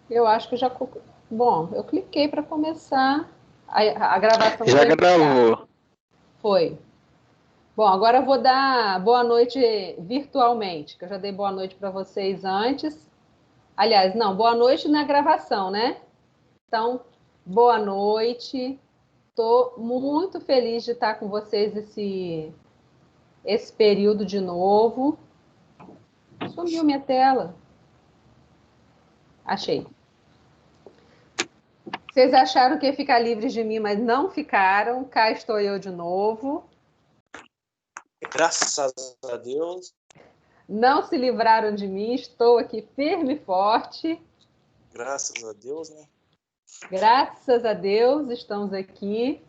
Eu acho que já... Bom, eu cliquei para começar. A gravação Já foi gravou. Foi. Bom, agora eu vou dar boa noite virtualmente, que eu já dei boa noite para vocês antes. Aliás, não, boa noite na gravação, né? Então, boa noite. Estou muito feliz de estar com vocês esse período de novo. Sumiu minha tela. Achei. Vocês acharam que ia ficar livres de mim, mas não ficaram. Cá estou eu de novo. Graças a Deus. Não se livraram de mim, estou aqui firme e forte. Graças a Deus, né? Graças a Deus, estamos aqui.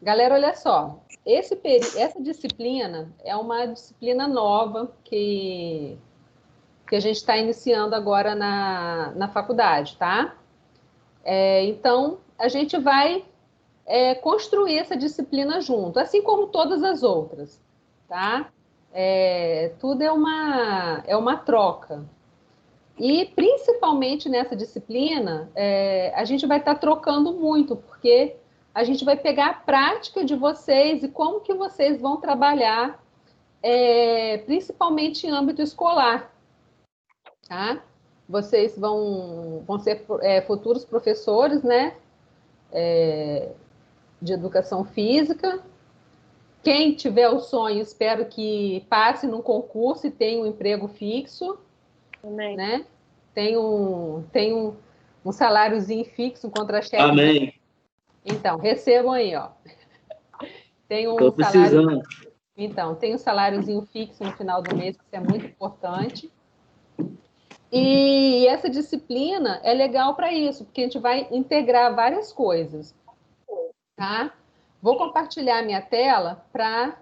Galera, olha só. Essa disciplina é uma disciplina nova que a gente está iniciando agora na faculdade, tá? Então, a gente vai construir essa disciplina junto, assim como todas as outras, tá? Tudo é uma troca. E, principalmente nessa disciplina, a gente vai estar trocando muito, porque a gente vai pegar a prática de vocês e como que vocês vão trabalhar, principalmente em âmbito escolar, tá? Vocês vão ser futuros professores, né? De educação física. Quem tiver o sonho, espero que passe num concurso e tenha um emprego fixo. Amém. Né? Tem um saláriozinho fixo, um contra-cheque. Amém. Então, recebam aí, ó. Tem um Estou precisando. salário. Então, tem um saláriozinho fixo no final do mês, que isso é muito importante. E essa disciplina é legal para isso, porque a gente vai integrar várias coisas, tá? Vou compartilhar minha tela para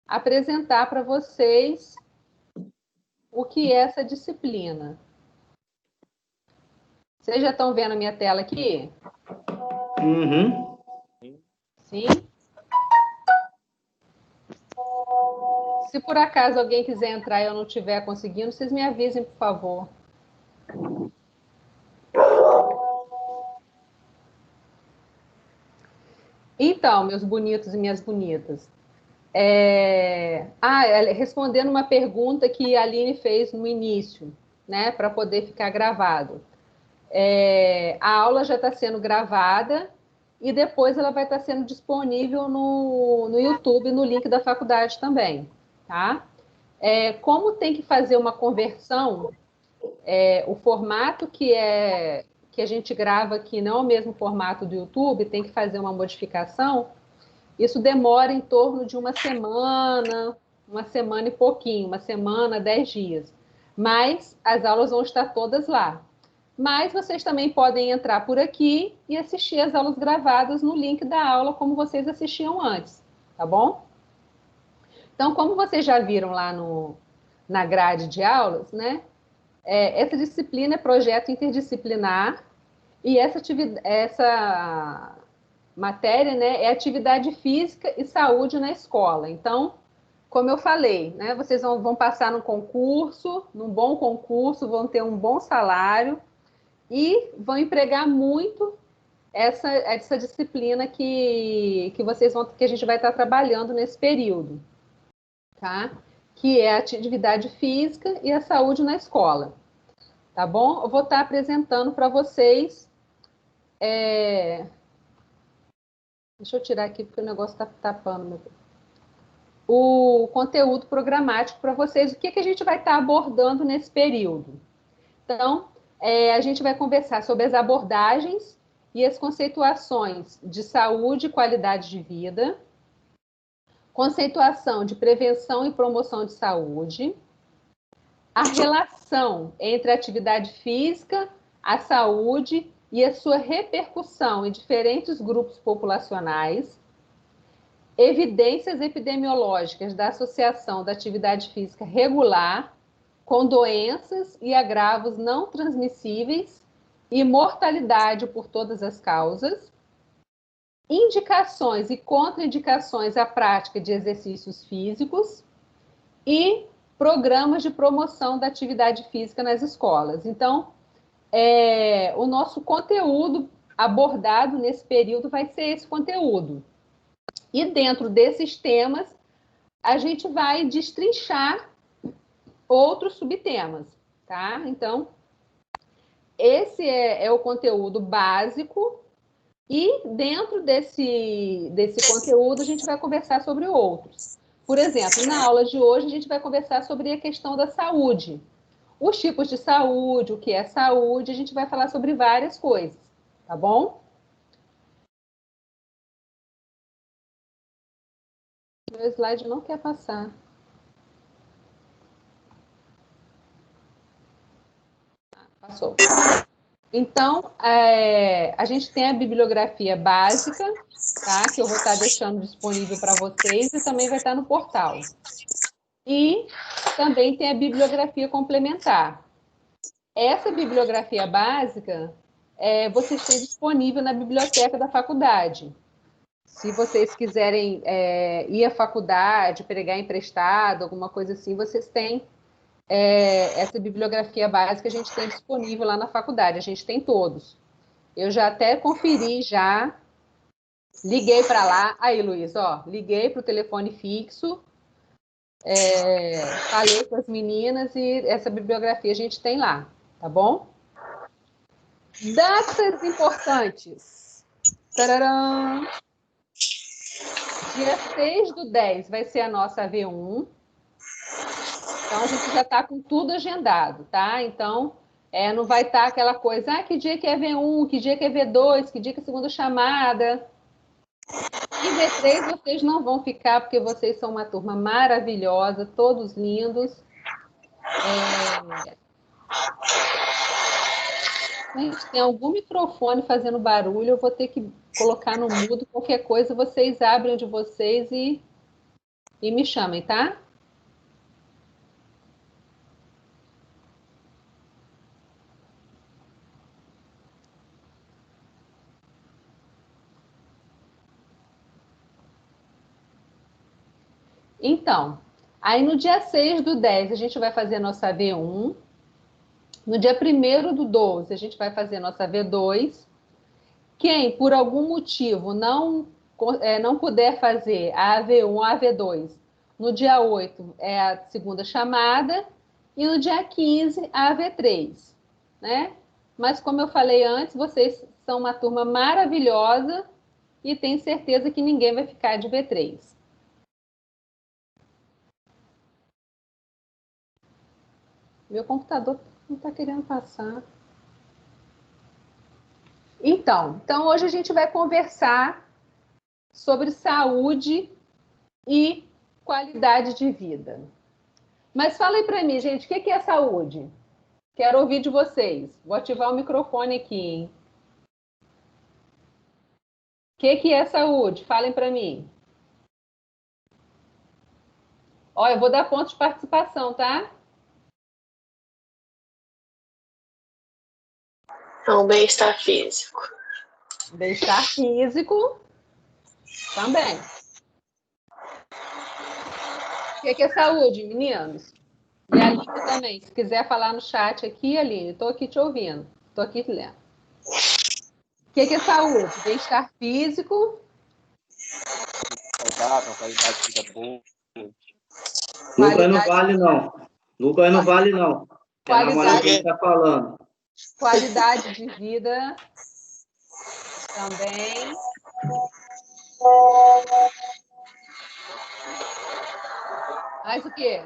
apresentar para vocês o que é essa disciplina. Vocês já estão vendo a minha tela aqui? Uhum. Sim? Se por acaso alguém quiser entrar e eu não estiver conseguindo, vocês me avisem, por favor. Então, meus bonitos e minhas bonitas, respondendo uma pergunta que a Aline fez no início, né, para poder ficar gravado. A aula já está sendo gravada e depois ela vai estar sendo disponível no YouTube, no link da faculdade também, tá? Como tem que fazer uma conversão, o formato que a gente grava aqui não é o mesmo formato do YouTube, tem que fazer uma modificação. Isso demora em torno de uma semana e pouquinho, 10 dias. Mas as aulas vão estar todas lá. Mas vocês também podem entrar por aqui e assistir as aulas gravadas no link da aula, como vocês assistiam antes, tá bom? Então, como vocês já viram lá na grade de aulas, né? Essa disciplina é projeto interdisciplinar e essa matéria, né, é atividade física e saúde na escola. Então, como eu falei, né, vocês vão passar num bom concurso, vão ter um bom salário e vão empregar muito essa disciplina que a gente vai estar trabalhando nesse período, tá? Que é a atividade física e a saúde na escola, tá bom? Eu vou estar apresentando para vocês. Deixa eu tirar aqui porque o negócio está tapando o conteúdo programático para vocês. O que a gente vai estar abordando nesse período? Então, a gente vai conversar sobre as abordagens e as conceituações de saúde e qualidade de vida, conceituação de prevenção e promoção de saúde, a relação entre a atividade física, a saúde e a sua repercussão em diferentes grupos populacionais, evidências epidemiológicas da associação da atividade física regular com doenças e agravos não transmissíveis e mortalidade por todas as causas, indicações e contraindicações à prática de exercícios físicos e programas de promoção da atividade física nas escolas. Então, o nosso conteúdo abordado nesse período vai ser esse conteúdo. E dentro desses temas, a gente vai destrinchar outros subtemas, tá? Então, esse é o conteúdo básico e dentro desse conteúdo a gente vai conversar sobre outros. Por exemplo, na aula de hoje a gente vai conversar sobre a questão da saúde. Os tipos de saúde, o que é saúde, a gente vai falar sobre várias coisas, tá bom? Meu slide não quer passar. Passou. Então, a gente tem a bibliografia básica, tá? Que eu vou estar deixando disponível para vocês e também vai estar no portal. E também tem a bibliografia complementar. Essa bibliografia básica, vocês têm disponível na biblioteca da faculdade. Se vocês quiserem ir à faculdade, pegar emprestado, alguma coisa assim, vocês têm essa bibliografia básica, a gente tem disponível lá na faculdade, a gente tem todos. Eu já até conferi, já liguei para lá. Aí, Luiz, ó, liguei para o telefone fixo, falei com as meninas e essa bibliografia a gente tem lá, tá bom? Datas importantes. Tararam! Dia 6/10 vai ser a nossa AV1. Então, a gente já está com tudo agendado, tá? Então, não vai estar aquela coisa, que dia que é V1, que dia que é V2, que dia que é segunda chamada. E V3 vocês não vão ficar, porque vocês são uma turma maravilhosa, todos lindos. Gente, tem algum microfone fazendo barulho, eu vou ter que colocar no mudo. Qualquer coisa, vocês abrem o de vocês e me chamem, tá? Então, aí no dia 6/10 a gente vai fazer a nossa V1. No dia 1º/12 a gente vai fazer a nossa V2. Quem, por algum motivo, não puder fazer a AV1 ou a AV2, no dia 8 é a segunda chamada e no dia 15 a AV3, né? Mas como eu falei antes, vocês são uma turma maravilhosa e tenho certeza que ninguém vai ficar de V3. Meu computador não está querendo passar. Então, hoje a gente vai conversar sobre saúde e qualidade de vida. Mas fala aí para mim, gente, o que é saúde? Quero ouvir de vocês. Vou ativar o microfone aqui, hein? O que é saúde? Falem para mim. Ó, eu vou dar ponto de participação, tá? É um bem-estar físico. Bem-estar físico também. O que é saúde, meninos? E a Aline também. Se quiser falar no chat aqui, Aline, estou aqui te ouvindo. Estou aqui te lendo. O que é saúde? Bem-estar físico. Saudável, qualidade de vida boa. Lucas não vale, não. Lucas não vale, não. É a namorada que está falando. Qualidade de vida também. Mais o quê?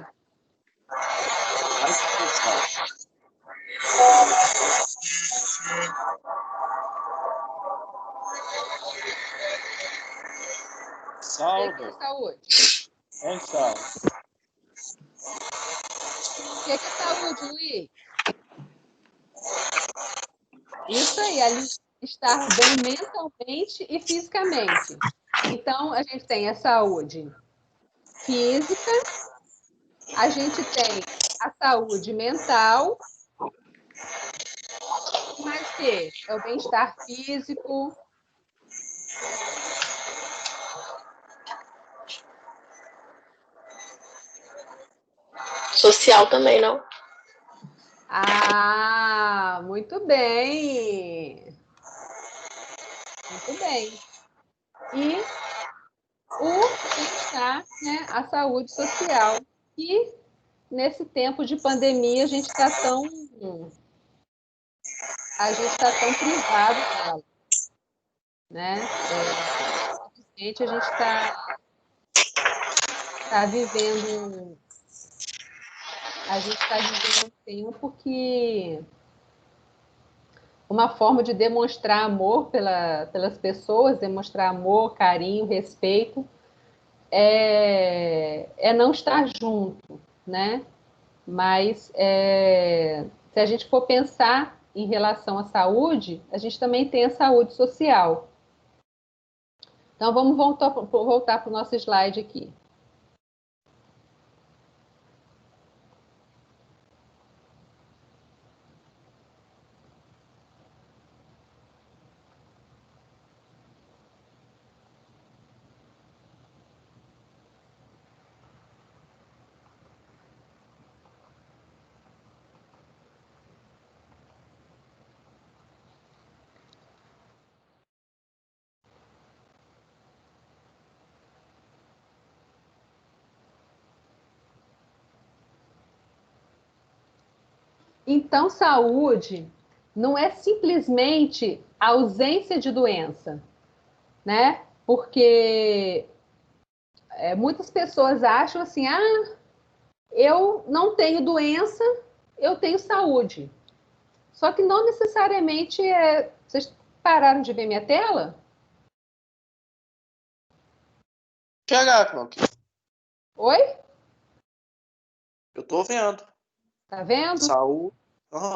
Saúde. O que é saúde? Hein, saúde? O que é saúde, Luiz? Isso aí, ali estar bem mentalmente e fisicamente. Então, a gente tem a saúde física, a gente tem a saúde mental, mas que é o bem-estar físico. Social também, não? Ah, muito bem. Muito bem. E o bem-estar, né, a saúde social. E nesse tempo de pandemia a gente está tão privado dela, né? A gente está vivendo um tempo que uma forma de demonstrar amor pelas pessoas, demonstrar amor, carinho, respeito, é não estar junto, né? Mas se a gente for pensar em relação à saúde, a gente também tem a saúde social. Então, vamos voltar para o nosso slide aqui. Então, saúde não é simplesmente a ausência de doença, né? Porque muitas pessoas acham assim, eu não tenho doença, eu tenho saúde. Só que não necessariamente é... Vocês pararam de ver minha tela? Cláudia. Oi? Eu tô vendo. Tá vendo?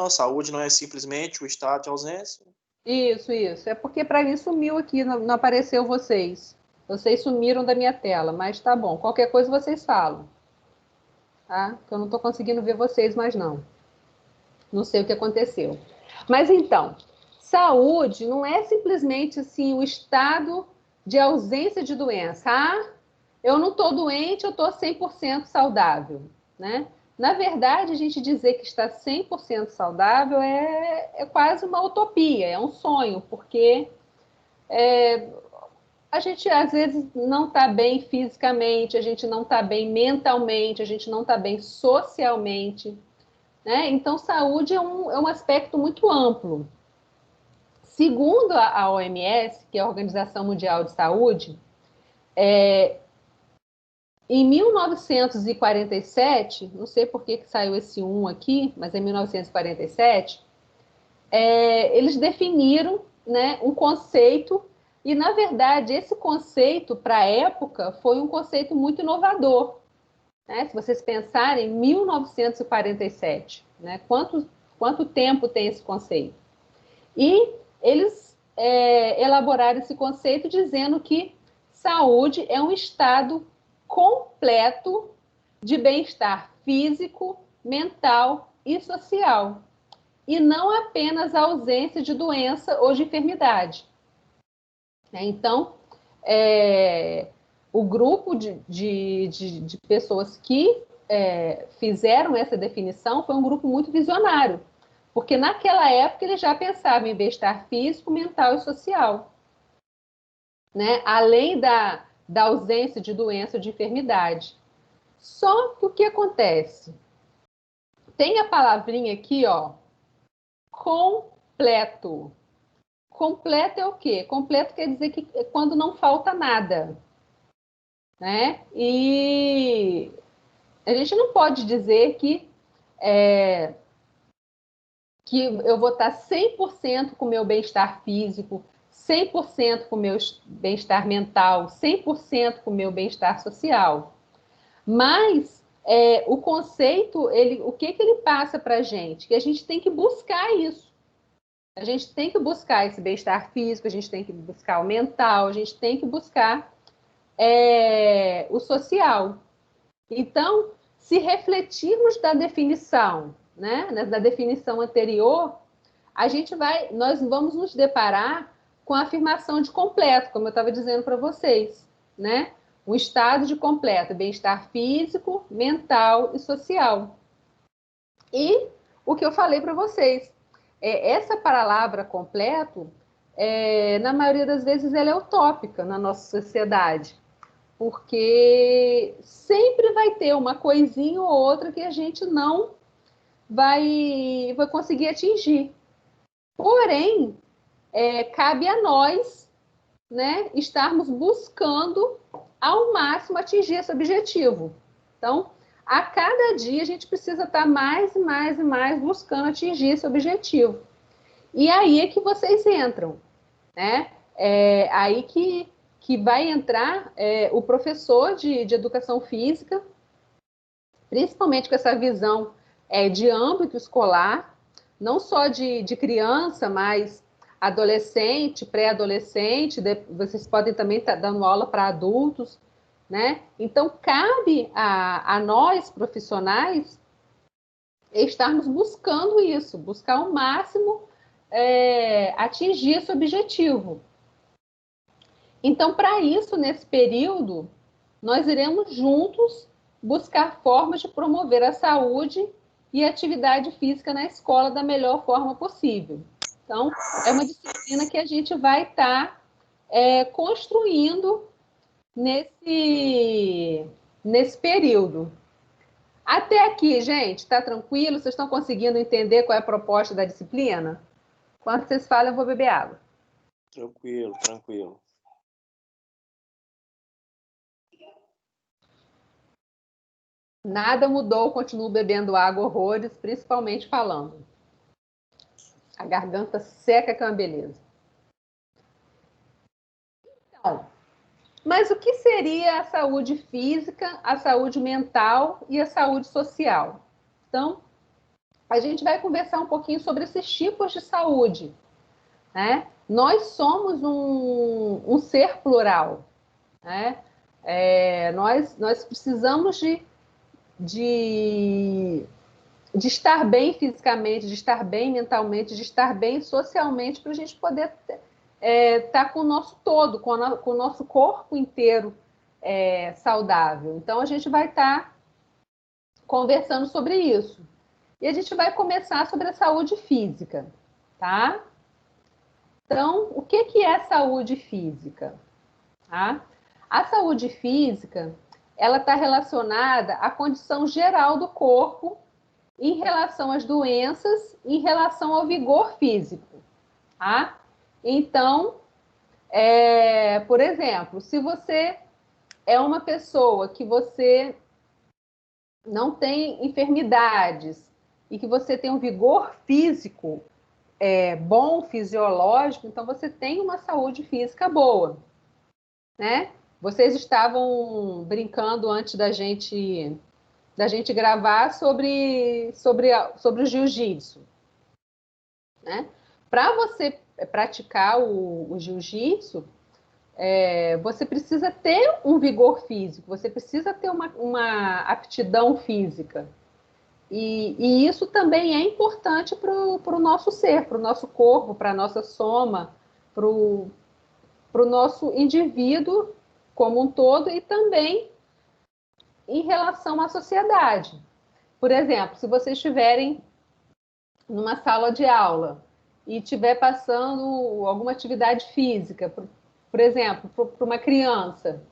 Saúde não é simplesmente o estado de ausência. Isso. É porque para mim sumiu aqui, não apareceu vocês. Vocês sumiram da minha tela, mas tá bom. Qualquer coisa vocês falam. Tá? Que eu não estou conseguindo ver vocês mais não. Não sei o que aconteceu. Mas então, saúde não é simplesmente assim o estado de ausência de doença. Eu não estou doente, eu estou 100% saudável, né? Na verdade, a gente dizer que está 100% saudável é quase uma utopia, é um sonho, porque a gente às vezes não está bem fisicamente, a gente não está bem mentalmente, a gente não está bem socialmente, né? Então, saúde é um aspecto muito amplo. Segundo a OMS, que é a Organização Mundial de Saúde, em 1947, não sei por que saiu esse 1 aqui, mas em 1947, eles definiram, né, um conceito, e, na verdade, esse conceito, para a época, foi um conceito muito inovador. Né? Se vocês pensarem, 1947, né? Quanto tempo tem esse conceito? E eles elaboraram esse conceito dizendo que saúde é um estado completo de bem-estar físico, mental e social, e não apenas a ausência de doença ou de enfermidade. Então, o grupo de pessoas que fizeram essa definição foi um grupo muito visionário, porque naquela época eles já pensavam em bem-estar físico, mental e social, né? Além da ausência de doença ou de enfermidade. Só que o que acontece? Tem a palavrinha aqui, ó, completo. Completo é o quê? Completo quer dizer que é quando não falta nada, né? E a gente não pode dizer que eu vou estar 100% com o meu bem-estar físico, 100% com o meu bem-estar mental, 100% com o meu bem-estar social. Mas o conceito, o que ele passa para a gente? Que a gente tem que buscar isso. A gente tem que buscar esse bem-estar físico, a gente tem que buscar o mental, a gente tem que buscar o social. Então, se refletirmos da definição, né, da definição anterior, nós vamos nos deparar com a afirmação de completo, como eu estava dizendo para vocês, né? Um estado de completo bem-estar físico, mental e social. E o que eu falei para vocês. Essa palavra completo, na maioria das vezes, ela é utópica na nossa sociedade, porque sempre vai ter uma coisinha ou outra que a gente não vai conseguir atingir. Porém, cabe a nós, né, estarmos buscando ao máximo atingir esse objetivo. Então, a cada dia a gente precisa estar mais e mais e mais buscando atingir esse objetivo. E aí é que vocês entram, né? Aí que vai entrar o professor de educação física, principalmente com essa visão de âmbito escolar, não só de criança, mas adolescente, pré-adolescente, vocês podem também estar dando aula para adultos, né? Então, cabe a nós, profissionais, estarmos buscando isso, buscar ao máximo atingir esse objetivo. Então, para isso, nesse período, nós iremos juntos buscar formas de promover a saúde e a atividade física na escola da melhor forma possível. Então, é uma disciplina que a gente vai estar construindo nesse período. Até aqui, gente, está tranquilo? Vocês estão conseguindo entender qual é a proposta da disciplina? Quando vocês falam, eu vou beber água. Tranquilo, tranquilo. Nada mudou, continuo bebendo água horrores, principalmente falando. A garganta seca que é uma beleza. Então, mas o que seria a saúde física, a saúde mental e a saúde social? Então, a gente vai conversar um pouquinho sobre esses tipos de saúde, né? Nós somos um ser plural, né? Nós precisamos de estar bem fisicamente, de estar bem mentalmente, de estar bem socialmente, para a gente poder estar com o nosso todo, com o nosso corpo inteiro saudável. Então, a gente vai estar conversando sobre isso. E a gente vai começar sobre a saúde física, tá? Então, o que é saúde física? Tá? A saúde física, ela está relacionada à condição geral do corpo em relação às doenças, em relação ao vigor físico, tá? Então, por exemplo, se você é uma pessoa que você não tem enfermidades e que você tem um vigor físico bom, fisiológico, então você tem uma saúde física boa, né? Vocês estavam brincando antes da gente gravar sobre o jiu-jitsu, né? Para você praticar o jiu-jitsu, você precisa ter um vigor físico, você precisa ter uma aptidão física. E isso também é importante para o nosso ser, para o nosso corpo, para a nossa soma, para o nosso indivíduo como um todo e também em relação à sociedade. Por exemplo, se vocês estiverem numa sala de aula e estiver passando alguma atividade física, por exemplo, para uma criança,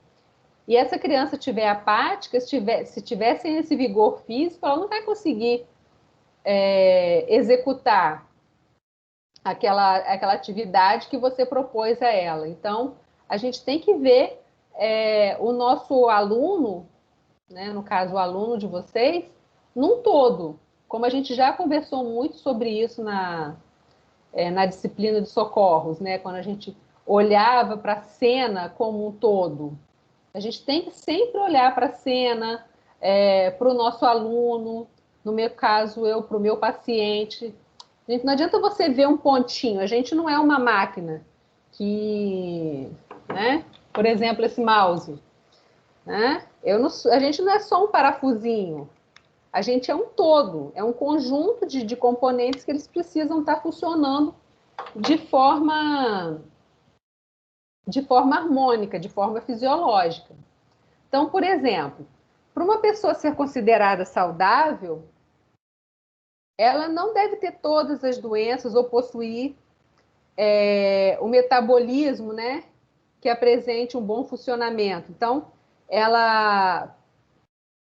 e essa criança estiver apática, se tiver sem esse vigor físico, ela não vai conseguir executar aquela atividade que você propôs a ela. Então, a gente tem que ver o nosso aluno, né, no caso, o aluno de vocês, num todo. Como a gente já conversou muito sobre isso na disciplina de socorros, né, quando a gente olhava para a cena como um todo. A gente tem que sempre olhar para a cena, para o nosso aluno, no meu caso, para o meu paciente. Gente, não adianta você ver um pontinho, a gente não é uma máquina que, né? Por exemplo, esse mouse, né? A gente não é só um parafusinho, a gente é um todo, é um conjunto de componentes que eles precisam estar funcionando de forma harmônica, de forma fisiológica. Então, por exemplo, para uma pessoa ser considerada saudável, ela não deve ter todas as doenças ou possuir o metabolismo, né, que apresente um bom funcionamento. Então,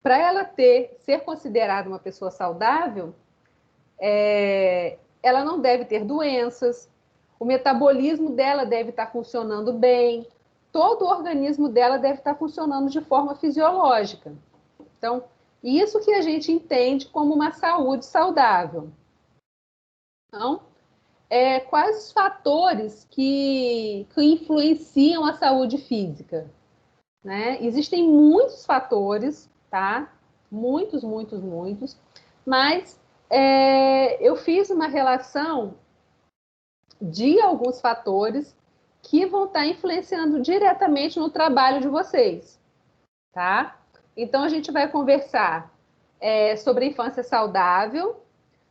para ela ser considerada uma pessoa saudável, ela não deve ter doenças, o metabolismo dela deve estar funcionando bem, todo o organismo dela deve estar funcionando de forma fisiológica. Então, isso que a gente entende como uma saúde saudável. Então, quais os fatores que influenciam a saúde física? Né? Existem muitos fatores, tá? Muitos, mas eu fiz uma relação de alguns fatores que vão estar influenciando diretamente no trabalho de vocês, tá? Então, a gente vai conversar sobre a infância saudável,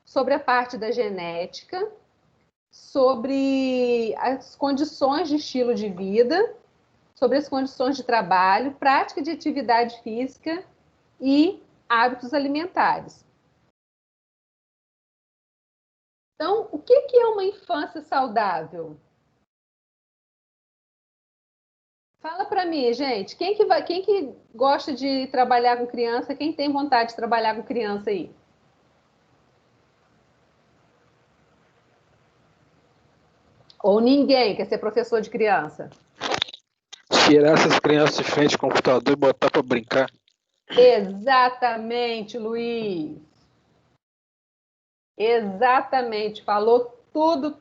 sobre a parte da genética, sobre as condições de estilo de vida, sobre as condições de trabalho, prática de atividade física e hábitos alimentares. Então, o que é uma infância saudável? Fala para mim, gente. Quem que gosta de trabalhar com criança? Quem tem vontade de trabalhar com criança aí? Ou ninguém quer ser professor de criança? Tirar essas crianças de frente ao computador e botar para brincar. Exatamente, Luiz. Exatamente. Falou tudo.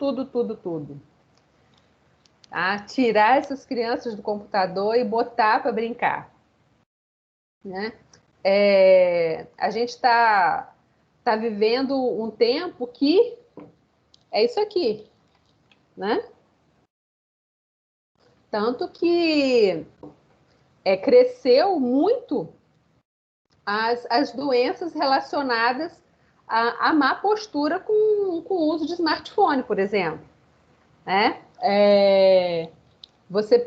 Tá? Tirar essas crianças do computador e botar para brincar. Né? A gente está vivendo um tempo que é isso aqui, né? Tanto que cresceu muito as doenças relacionadas à má postura com o uso de smartphone, por exemplo. Né? Você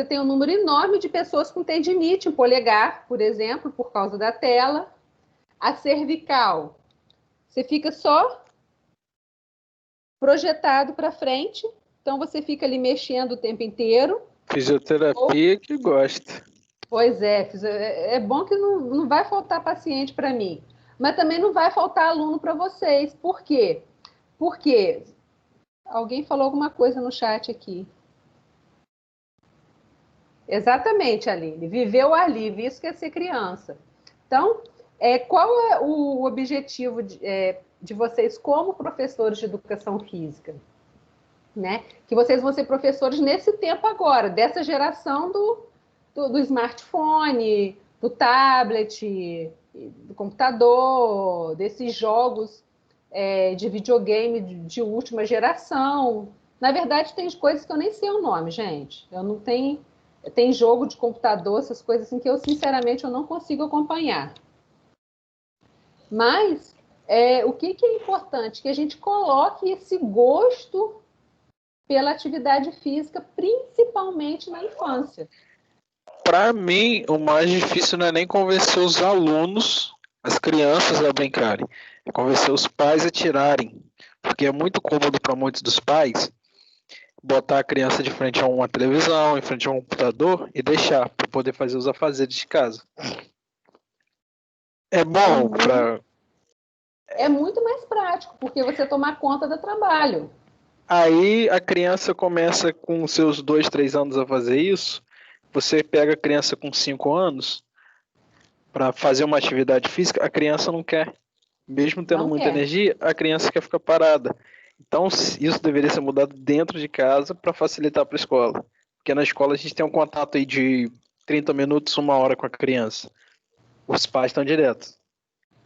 tem um número enorme de pessoas com tendinite em polegar, por exemplo, por causa da tela. A cervical, você fica só projetado para frente, então você fica ali mexendo o tempo inteiro. Fisioterapia que gosta. Pois é bom que não vai faltar paciente para mim, mas também não vai faltar aluno para vocês. Por quê? Porque alguém falou alguma coisa no chat aqui. Exatamente, Aline. Viver o ar livre, isso que é ser criança. Então, qual é o objetivo de vocês como professores de educação física? Né? Que vocês vão ser professores nesse tempo agora, dessa geração do smartphone, do tablet, do computador, desses jogos de videogame de última geração. Na verdade, tem coisas que eu nem sei o nome, gente. Eu não tenho... Tem jogo de computador, essas coisas assim que eu, sinceramente, eu não consigo acompanhar. Mas o que é importante? Que a gente coloque esse gosto pela atividade física, principalmente na infância. Para mim, o mais difícil não é nem convencer os alunos, as crianças a brincarem, é convencer os pais a tirarem, porque é muito cômodo para muitos dos pais botar a criança de frente a uma televisão, em frente a um computador e deixar para poder fazer os afazeres de casa. É bom para... É muito mais prático, porque você toma conta do trabalho. Aí a criança começa com seus 2, 3 anos a fazer isso. Você pega a criança com 5 anos para fazer uma atividade física, a criança não quer. Mesmo tendo muita energia, a criança quer ficar parada. Então, isso deveria ser mudado dentro de casa para facilitar para a escola. Porque na escola a gente tem um contato aí de 30 minutos, 1 hora com a criança. Os pais estão direto.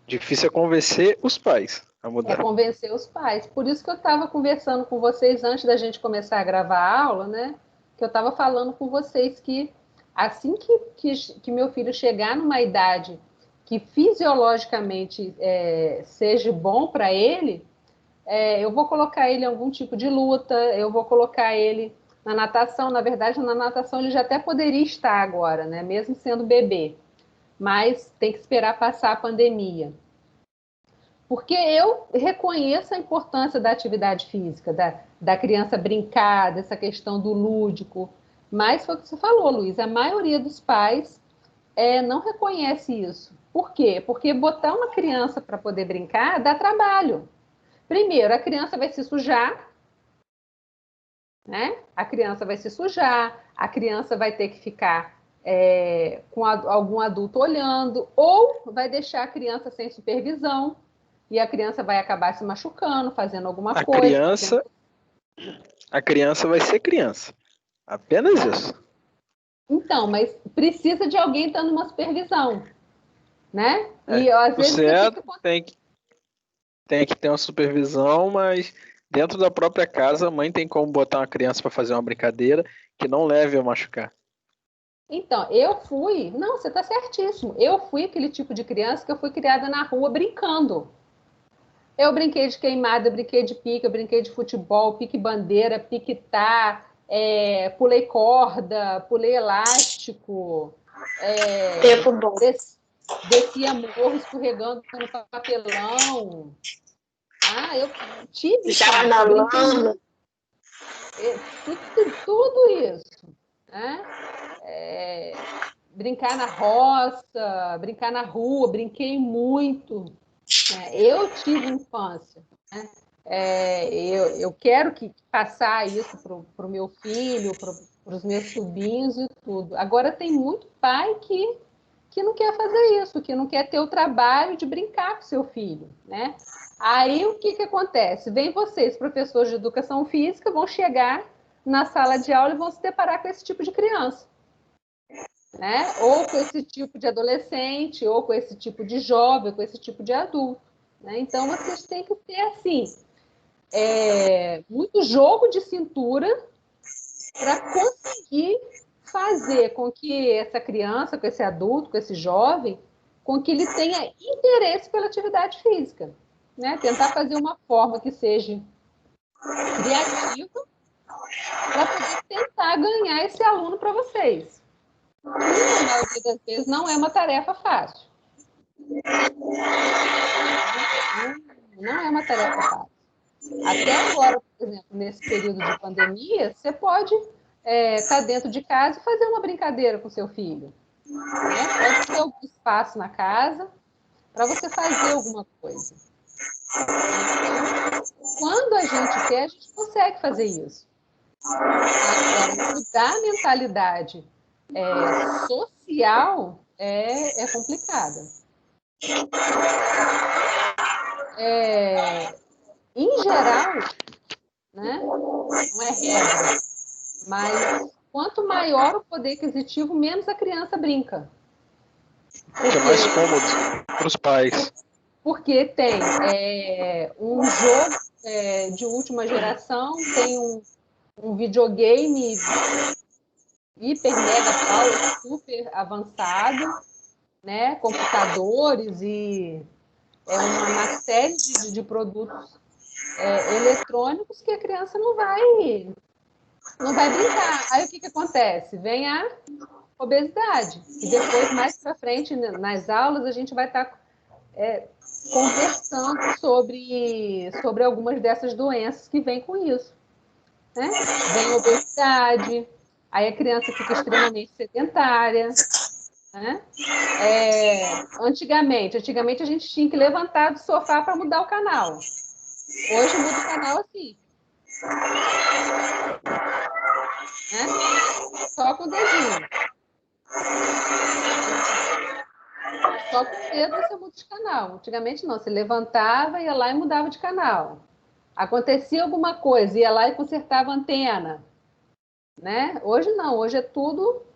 Difícil é convencer os pais a mudar. É convencer os pais. Por isso que eu estava conversando com vocês antes da gente começar a gravar a aula, né? Que eu estava falando com vocês que assim que meu filho chegar numa idade que fisiologicamente seja bom para ele, eu vou colocar ele em algum tipo de luta, eu vou colocar ele na natação. Na verdade, na natação ele já até poderia estar agora, né? Mesmo sendo bebê. Mas tem que esperar passar a pandemia. Porque eu reconheço a importância da atividade física, da criança brincar, dessa questão do lúdico. Mas foi o que você falou, Luiz, a maioria dos pais não reconhece isso. Por quê? Porque botar uma criança para poder brincar dá trabalho. Primeiro, a criança vai se sujar, né? A criança vai se sujar, a criança vai ter que ficar com algum adulto olhando, ou vai deixar a criança sem supervisão, e a criança vai acabar se machucando, fazendo alguma coisa. A criança vai ser criança. Apenas isso. Então, mas precisa de alguém dando uma supervisão, né? E às O vezes certo tem que ter uma supervisão, mas dentro da própria casa, a mãe tem como botar uma criança para fazer uma brincadeira que não leve a machucar. Então, não, você está certíssimo. Eu fui aquele tipo de criança que eu fui criada na rua brincando. Eu brinquei de queimada, eu brinquei de pique, eu brinquei de futebol, pique-bandeira, piquetá, pulei corda, pulei elástico, Tempo bom. descia morro escurregando no papelão. Eu tive Já na lama. tudo isso, né? Brincar na roça, brincar na rua, brinquei muito. Eu tive infância, né? Eu quero passar isso para o meu filho, para os meus sobrinhos e tudo. Agora tem muito pai que não quer fazer isso, que não quer ter o trabalho de brincar com seu filho, né? Aí o que acontece? Vem vocês, professores de educação física, vão chegar na sala de aula e vão se deparar com esse tipo de criança, né? Ou com esse tipo de adolescente, ou com esse tipo de jovem, com esse tipo de adulto, né? Então vocês têm que ter assim muito jogo de cintura para conseguir fazer com que essa criança, com esse adulto, com esse jovem, com que ele tenha interesse pela atividade física, né? Tentar fazer uma forma que seja criativa para poder tentar ganhar esse aluno para vocês. E, na maioria das vezes, não é uma tarefa fácil. Não é uma tarefa fácil. Até agora, por exemplo, nesse período de pandemia, você pode estar dentro de casa e fazer uma brincadeira com seu filho, né? Pode ter algum espaço na casa para você fazer alguma coisa. Então, quando a gente quer, a gente consegue fazer isso. Agora, mudar a mentalidade social é complicada. Em geral, né, não é regra, mas quanto maior o poder aquisitivo, menos a criança brinca. É mais cômodo para os pais. Porque tem um jogo de última geração, tem um videogame hiper, mega power, super avançado, né? Computadores e uma série de produtos eletrônicos que a criança não vai brincar. Aí o que acontece? Vem a obesidade. E depois, mais para frente, nas aulas, a gente vai estar conversando sobre algumas dessas doenças que vêm com isso, né? Vem a obesidade, aí a criança fica extremamente sedentária, né? Antigamente a gente tinha que levantar do sofá para mudar o canal. Hoje muda o canal assim, né? Só com o dedinho. Só com o dedo você muda de canal. Antigamente não, você levantava, ia lá e mudava de canal. Acontecia alguma coisa, ia lá e consertava a antena, né? Hoje não, hoje é tudo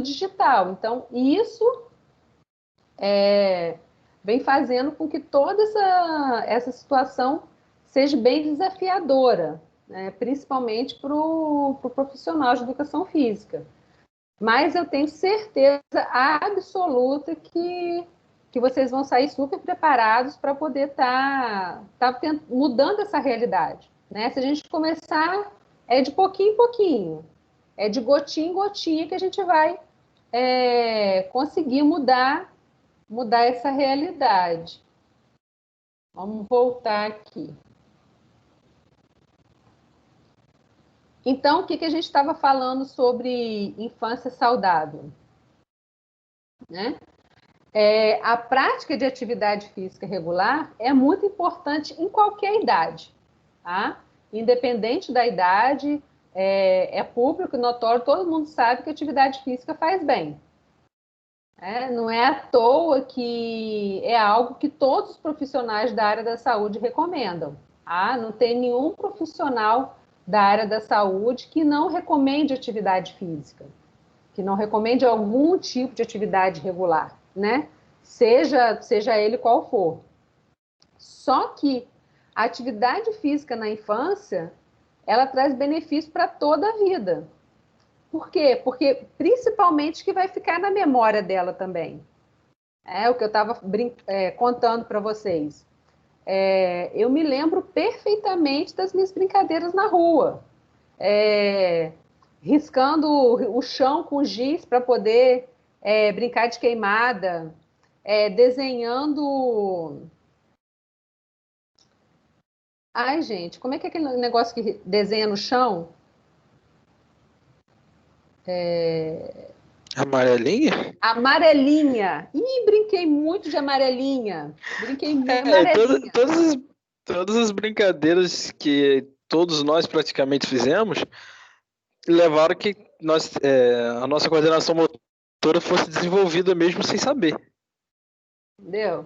digital. Então, isso vem fazendo com que toda essa situação seja bem desafiadora, né? Principalmente para o profissional de educação física. Mas eu tenho certeza absoluta que vocês vão sair super preparados para poder estar mudando essa realidade, né? Se a gente começar, de pouquinho em pouquinho, de gotinha em gotinha que a gente vai conseguir mudar essa realidade. Vamos voltar aqui. Então, o que a gente estava falando sobre infância saudável? Né? A prática de atividade física regular é muito importante em qualquer idade, tá? Independente da idade, é público, notório, todo mundo sabe que atividade física faz bem. Não é à toa que é algo que todos os profissionais da área da saúde recomendam. Tá? Não tem nenhum profissional da área da saúde que não recomende atividade física, que não recomende algum tipo de atividade regular, né? Seja ele qual for. Só que a atividade física na infância, ela traz benefício para toda a vida. Por quê? Porque principalmente que vai ficar na memória dela também. É o que eu estava contando para vocês. Eu me lembro perfeitamente das minhas brincadeiras na rua. Riscando o chão com giz para poder brincar de queimada, desenhando... Ai, gente, como é que é aquele negócio que desenha no chão? Amarelinha? Amarelinha. Ih, brinquei muito de amarelinha. Brinquei muito amarelinha. Todas as brincadeiras que todos nós praticamente fizemos levaram que a nossa coordenação motora fosse desenvolvida mesmo sem saber. Entendeu?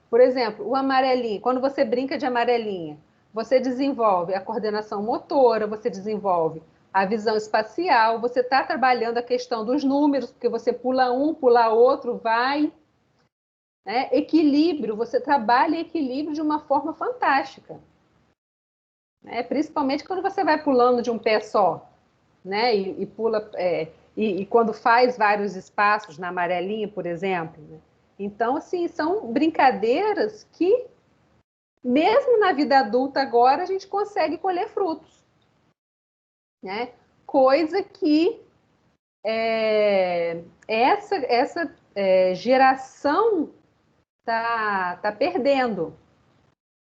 Por exemplo, o amarelinho. Quando você brinca de amarelinha, você desenvolve a coordenação motora, você desenvolve a visão espacial, você está trabalhando a questão dos números, porque você pula um, pula outro, vai. Né? Equilíbrio, você trabalha equilíbrio de uma forma fantástica. Né? Principalmente quando você vai pulando de um pé só, né? E pula, e quando faz vários espaços na amarelinha, por exemplo. Né? Então, assim, são brincadeiras que, mesmo na vida adulta agora, a gente consegue colher frutos. Né? Coisa que essa geração tá perdendo.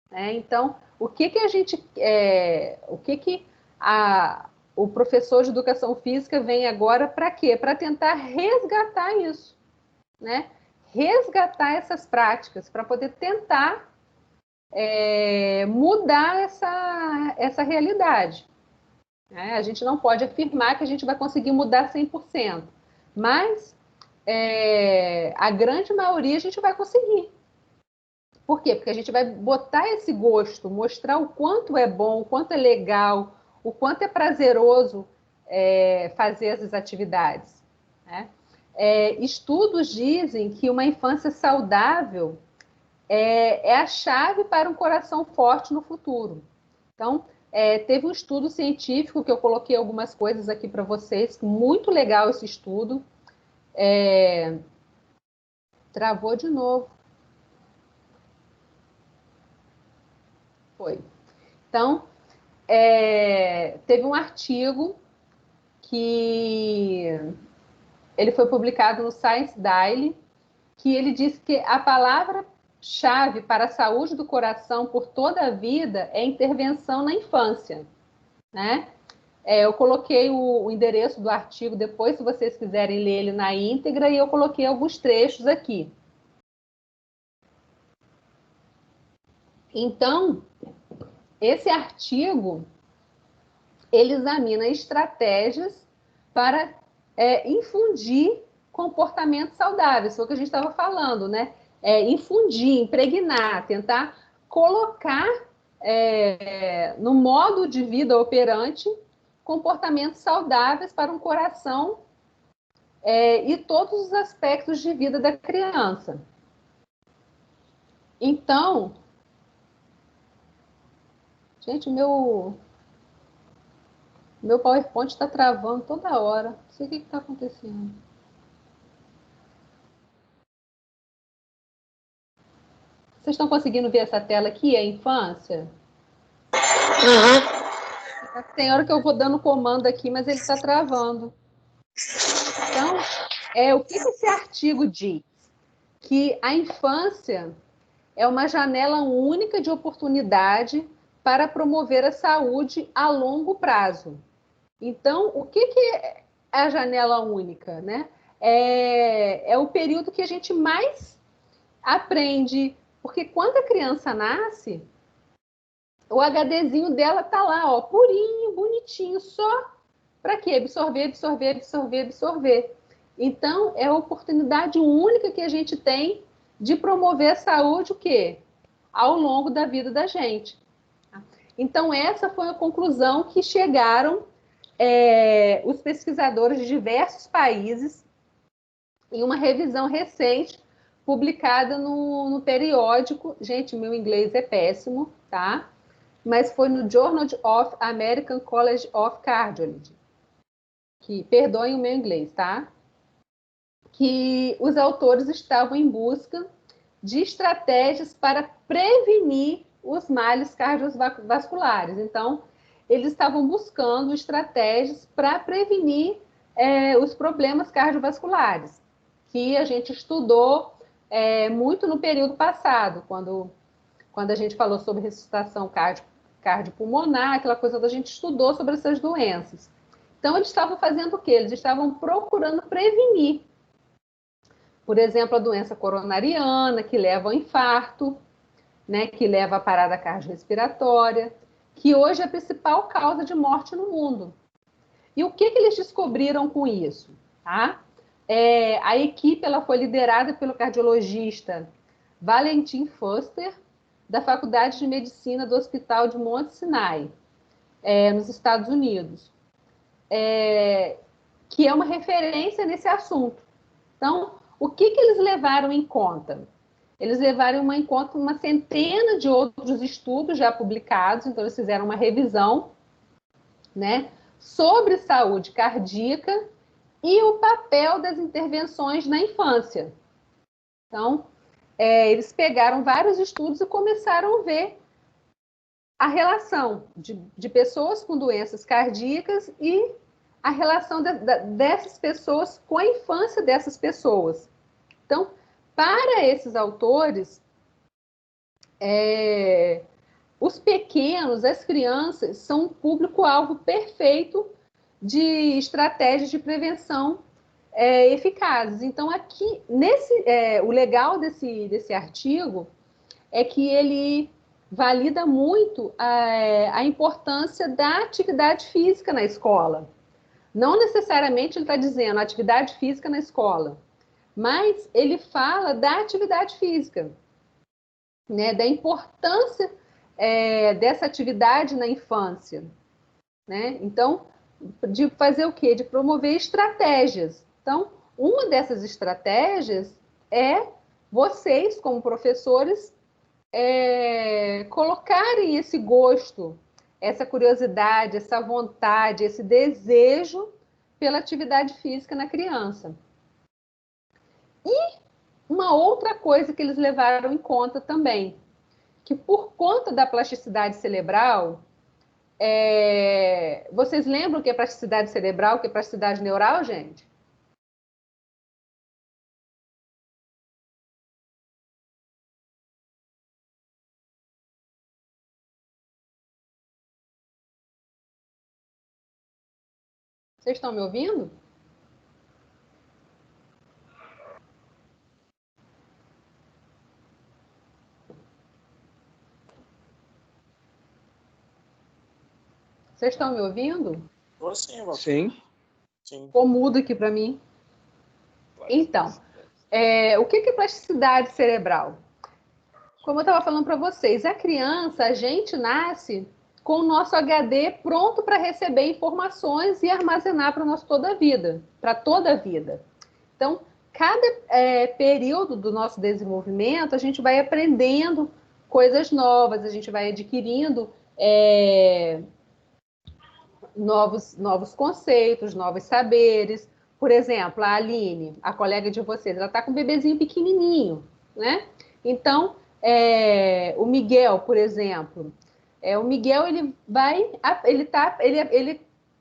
Né? Então, o que a gente, o professor de educação física vem agora para quê? Para tentar resgatar isso, né? Resgatar essas práticas, para poder tentar mudar essa realidade. A gente não pode afirmar que a gente vai conseguir mudar 100%, mas a grande maioria a gente vai conseguir. Por quê? Porque a gente vai botar esse gosto, mostrar o quanto é bom, o quanto é legal, o quanto é prazeroso fazer essas atividades. Né? Estudos dizem que uma infância saudável é a chave para um coração forte no futuro. Então, teve um estudo científico que eu coloquei algumas coisas aqui para vocês, muito legal esse estudo. Travou de novo. Foi. Então, teve um artigo que ele foi publicado no Science Daily, que ele disse que a palavra-chave para a saúde do coração por toda a vida é intervenção na infância. Né? Eu coloquei o endereço do artigo depois, se vocês quiserem ler ele na íntegra, e eu coloquei alguns trechos aqui. Então, esse artigo, ele examina estratégias para infundir comportamentos saudáveis, foi o que a gente estava falando, né? Infundir, impregnar, tentar colocar no modo de vida operante comportamentos saudáveis para um coração e todos os aspectos de vida da criança. Então, gente, meu PowerPoint está travando toda hora. Não sei o que está acontecendo. Vocês estão conseguindo ver essa tela aqui, a infância? Uhum. Tem hora que eu vou dando comando aqui, mas ele está travando. Então, o que esse artigo diz? Que a infância é uma janela única de oportunidade para promover a saúde a longo prazo. Então, o que é a janela única, né? É o período que a gente mais aprende, porque quando a criança nasce, o HDzinho dela tá lá, ó, purinho, bonitinho, só para quê? Absorver, absorver, absorver, absorver. Então, é a oportunidade única que a gente tem de promover a saúde, o quê? Ao longo da vida da gente. Então, essa foi a conclusão que chegaram os pesquisadores de diversos países em uma revisão recente publicada no periódico. Gente, meu inglês é péssimo, tá? Mas foi no Journal of American College of Cardiology, que, perdoem o meu inglês, tá? Que os autores estavam em busca de estratégias para prevenir os males cardiovasculares. Então, eles estavam buscando estratégias para prevenir os problemas cardiovasculares, que a gente estudou muito no período passado, quando a gente falou sobre ressuscitação cardiopulmonar, aquela coisa da gente estudou sobre essas doenças. Então, eles estavam fazendo o quê? Eles estavam procurando prevenir. Por exemplo, a doença coronariana, que leva ao infarto, né, que leva à parada cardiorrespiratória, que hoje é a principal causa de morte no mundo. E o que eles descobriram com isso? Tá? A equipe ela foi liderada pelo cardiologista Valentin Fuster, da Faculdade de Medicina do Hospital de Mount Sinai, nos Estados Unidos, que é uma referência nesse assunto. Então, o que eles levaram em conta? Eles levaram em conta uma centena de outros estudos já publicados, então eles fizeram uma revisão, né, sobre saúde cardíaca e o papel das intervenções na infância. Então, eles pegaram vários estudos e começaram a ver a relação de pessoas com doenças cardíacas e a relação dessas pessoas com a infância dessas pessoas. Então, para esses autores, os pequenos, as crianças, são um público-alvo perfeito de estratégias de prevenção eficazes. Então, aqui, o legal desse artigo é que ele valida muito a importância da atividade física na escola. Não necessariamente ele está dizendo atividade física na escola, mas ele fala da atividade física, né, da importância dessa atividade na infância, né? Então, de fazer o quê? De promover estratégias. Então, uma dessas estratégias é vocês, como professores, colocarem esse gosto, essa curiosidade, essa vontade, esse desejo pela atividade física na criança. E uma outra coisa que eles levaram em conta também, que por conta da plasticidade cerebral, vocês lembram o que é plasticidade cerebral, o que é plasticidade neural, gente? Vocês estão me ouvindo? Vocês estão me ouvindo? Sim. Ficou mudo aqui para mim. Então, o que é plasticidade cerebral? Como eu estava falando para vocês, a criança, a gente nasce com o nosso HD pronto para receber informações e armazenar para toda a vida. Então, cada período do nosso desenvolvimento, a gente vai aprendendo coisas novas, a gente vai adquirindo novos conceitos, novos saberes. Por exemplo, a Aline, a colega de vocês, ela está com um bebezinho pequenininho, né? Então, o Miguel, por exemplo, o Miguel ele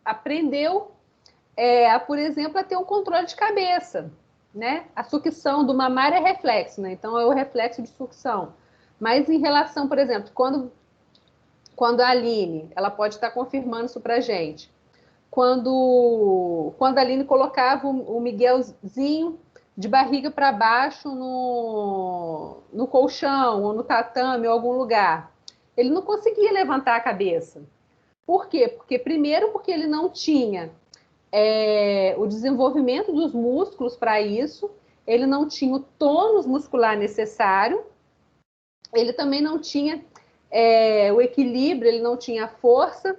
aprendeu, por exemplo, a ter um controle de cabeça, né? A sucção do mamar é reflexo, né? Então é o reflexo de sucção. Mas em relação, por exemplo, quando a Aline, ela pode estar confirmando isso para a gente, quando a Aline colocava o Miguelzinho de barriga para baixo no colchão, ou no tatame, ou algum lugar, ele não conseguia levantar a cabeça. Por quê? Porque ele não tinha o desenvolvimento dos músculos para isso, ele não tinha o tônus muscular necessário, ele também não tinha o equilíbrio, ele não tinha força,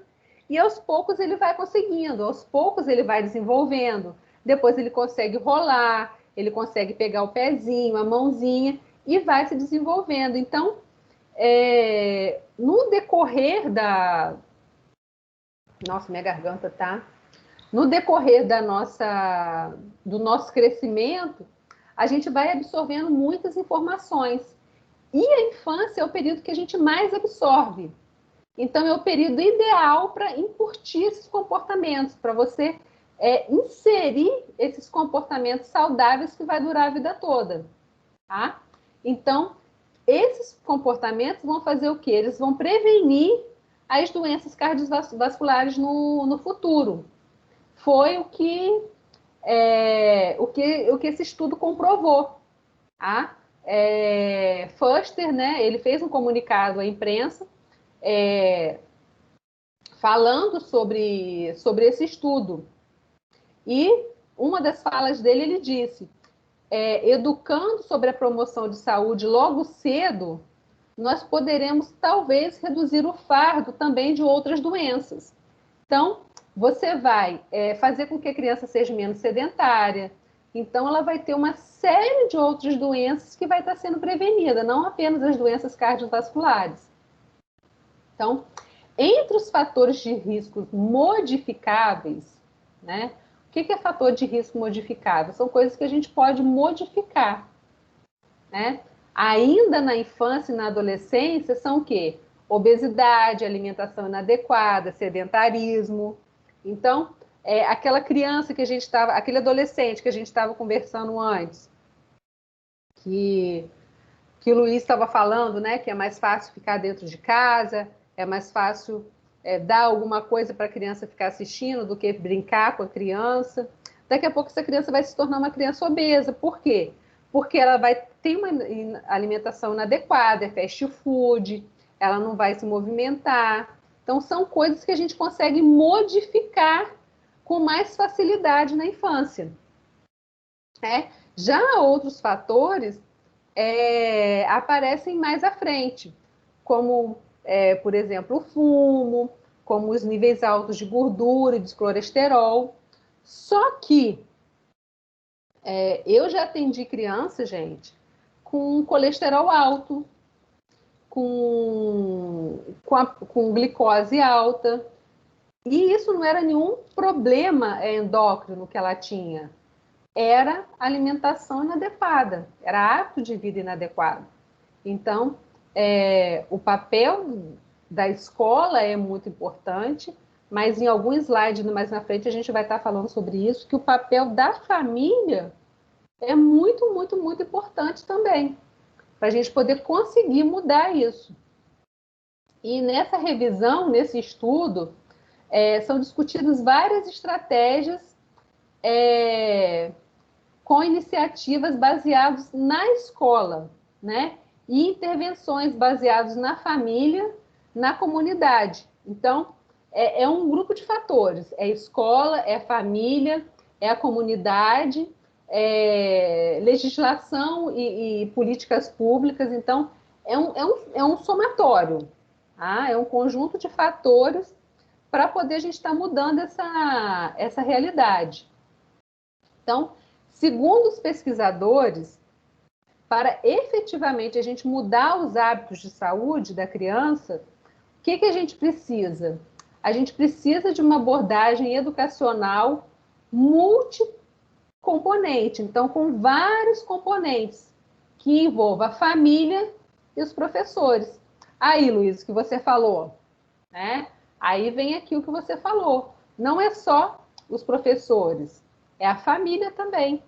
e aos poucos ele vai conseguindo, aos poucos ele vai desenvolvendo, depois ele consegue rolar, ele consegue pegar o pezinho, a mãozinha, e vai se desenvolvendo. Então, no decorrer da... Nossa, minha garganta tá... No decorrer do nosso crescimento, a gente vai absorvendo muitas informações. E a infância é o período que a gente mais absorve. Então, é o período ideal para incutir esses comportamentos, para você inserir esses comportamentos saudáveis que vai durar a vida toda. Tá? Então, esses comportamentos vão fazer o quê? Eles vão prevenir as doenças cardiovasculares no futuro. Foi o que esse estudo comprovou. Tá? Fuster, né, ele fez um comunicado à imprensa falando sobre esse estudo. E uma das falas dele, ele disse, educando sobre a promoção de saúde logo cedo, nós poderemos talvez reduzir o fardo também de outras doenças. Então, você vai fazer com que a criança seja menos sedentária. Então, ela vai ter uma série de outras doenças que vai estar sendo prevenida, não apenas as doenças cardiovasculares. Então, entre os fatores de risco modificáveis, né? O que é fator de risco modificável? São coisas que a gente pode modificar, né? Ainda na infância e na adolescência, são o quê? Obesidade, alimentação inadequada, sedentarismo. Então, aquela criança que a gente estava, aquele adolescente que a gente estava conversando antes, que o Luiz estava falando, né, que é mais fácil ficar dentro de casa, é mais fácil dar alguma coisa para a criança ficar assistindo do que brincar com a criança. Daqui a pouco essa criança vai se tornar uma criança obesa. Por quê? Porque ela vai ter uma alimentação inadequada, é fast food, ela não vai se movimentar. Então, são coisas que a gente consegue modificar com mais facilidade na infância. Já outros fatores aparecem mais à frente, como, por exemplo, o fumo, como os níveis altos de gordura e de colesterol. Só que eu já atendi criança, gente, com colesterol alto, com glicose alta, e isso não era nenhum problema endócrino que ela tinha. Era alimentação inadequada, era hábito de vida inadequado. Então, o papel da escola é muito importante, mas em algum slide mais na frente a gente vai estar falando sobre isso, que o papel da família é muito, muito, muito importante também, para a gente poder conseguir mudar isso. E nessa revisão, nesse estudo, são discutidas várias estratégias com iniciativas baseadas na escola, né? E intervenções baseadas na família, na comunidade. Então, é um grupo de fatores. É escola, é família, é a comunidade, legislação e políticas públicas. Então, é um somatório. Tá? É um conjunto de fatores para poder a gente estar mudando essa realidade. Então, segundo os pesquisadores, para efetivamente a gente mudar os hábitos de saúde da criança, o que a gente precisa? A gente precisa de uma abordagem educacional multicomponente, então com vários componentes, que envolva a família e os professores. Aí, Luiz, o que você falou, né? Aí vem aqui o que você falou. Não é só os professores, é a família também.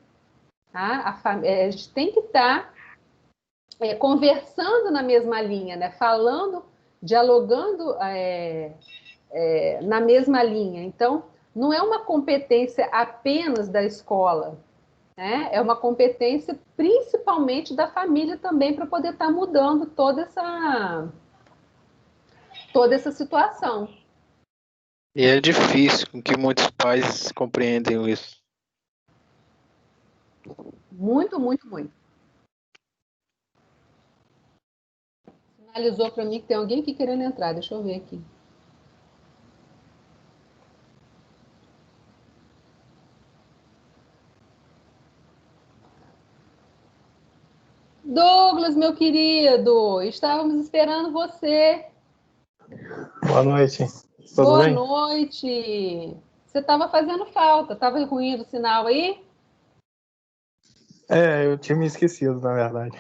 Tá? A gente tem que estar conversando na mesma linha, né? Falando, dialogando na mesma linha. Então, não é uma competência apenas da escola, né? É uma competência principalmente da família também, para poder estar mudando toda essa situação. E é difícil que muitos pais compreendem isso. Muito, muito, muito. Sinalizou para mim que tem alguém aqui querendo entrar. Deixa eu ver aqui. Douglas, meu querido, estávamos esperando você. Boa noite. Tudo Boa bem? noite. Você estava fazendo falta. Estava ruim o sinal aí? Eu tinha me esquecido, na verdade.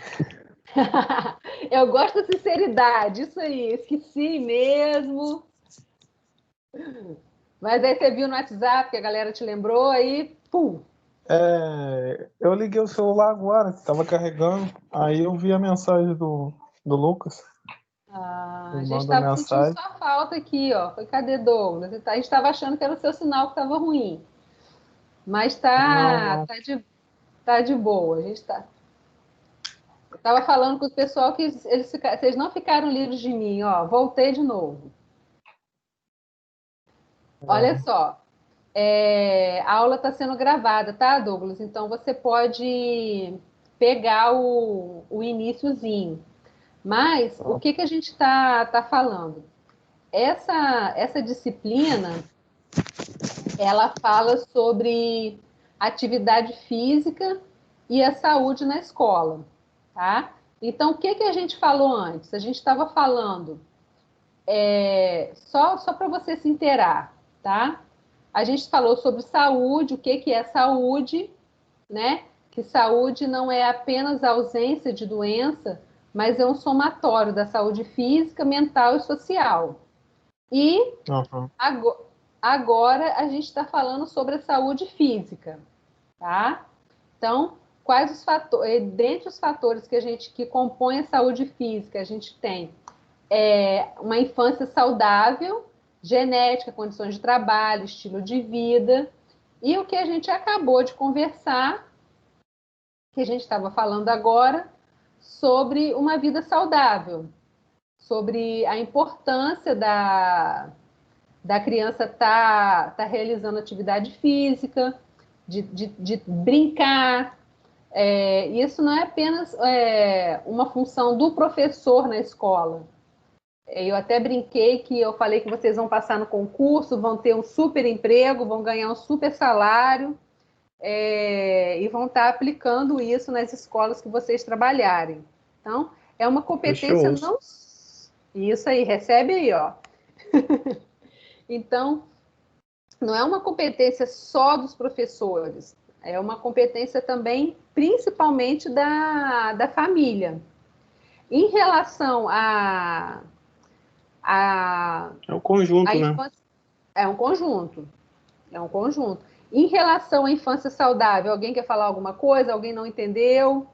Eu gosto da sinceridade, isso aí. Esqueci mesmo. Mas aí você viu no WhatsApp que a galera te lembrou, aí, pum. Eu liguei o celular agora, estava carregando, aí eu vi a mensagem do Lucas. A Ele gente manda estava sentindo mensagem. sua falta aqui, ó. Foi, cadê Douglas? A gente estava achando que era o seu sinal que estava ruim. Mas Não. tá de boa. A gente tá. Eu estava falando com o pessoal que vocês não ficaram livres de mim, ó. Voltei de novo. Olha só. A aula está sendo gravada, tá, Douglas? Então você pode pegar o iniciozinho. Mas o que a gente tá falando? Essa disciplina, ela fala sobre atividade física e a saúde na escola, tá? Então, o que a gente falou antes? A gente estava falando, só para você se inteirar, tá? A gente falou sobre saúde, o que é saúde, né? Que saúde não é apenas a ausência de doença, mas é um somatório da saúde física, mental e social. E agora a gente está falando sobre a saúde física, tá? Então, quais os fatores, dentre os fatores que compõem a saúde física, a gente tem uma infância saudável, genética, condições de trabalho, estilo de vida, e o que a gente acabou de conversar, que a gente estava falando agora, sobre uma vida saudável, sobre a importância da criança tá realizando atividade física, de brincar. Isso não é apenas uma função do professor na escola. Eu até brinquei que eu falei que vocês vão passar no concurso, vão ter um super emprego, vão ganhar um super salário, e vão estar aplicando isso nas escolas que vocês trabalharem. Então, é uma competência não... Isso aí, recebe aí, ó. Então, não é uma competência só dos professores, é uma competência também, principalmente da família. Em relação É um conjunto, né? É um conjunto. Em relação à infância saudável, alguém quer falar alguma coisa? Alguém não entendeu?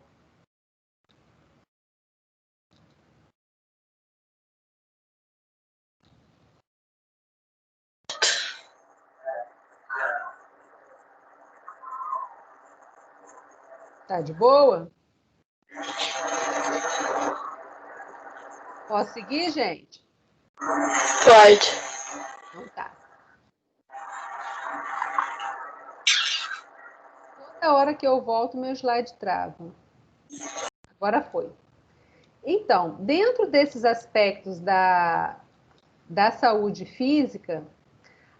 Tá de boa? Posso seguir, gente? Pode. Então tá. Toda hora que eu volto, meu slide trava. Agora foi. Então, dentro desses aspectos da saúde física,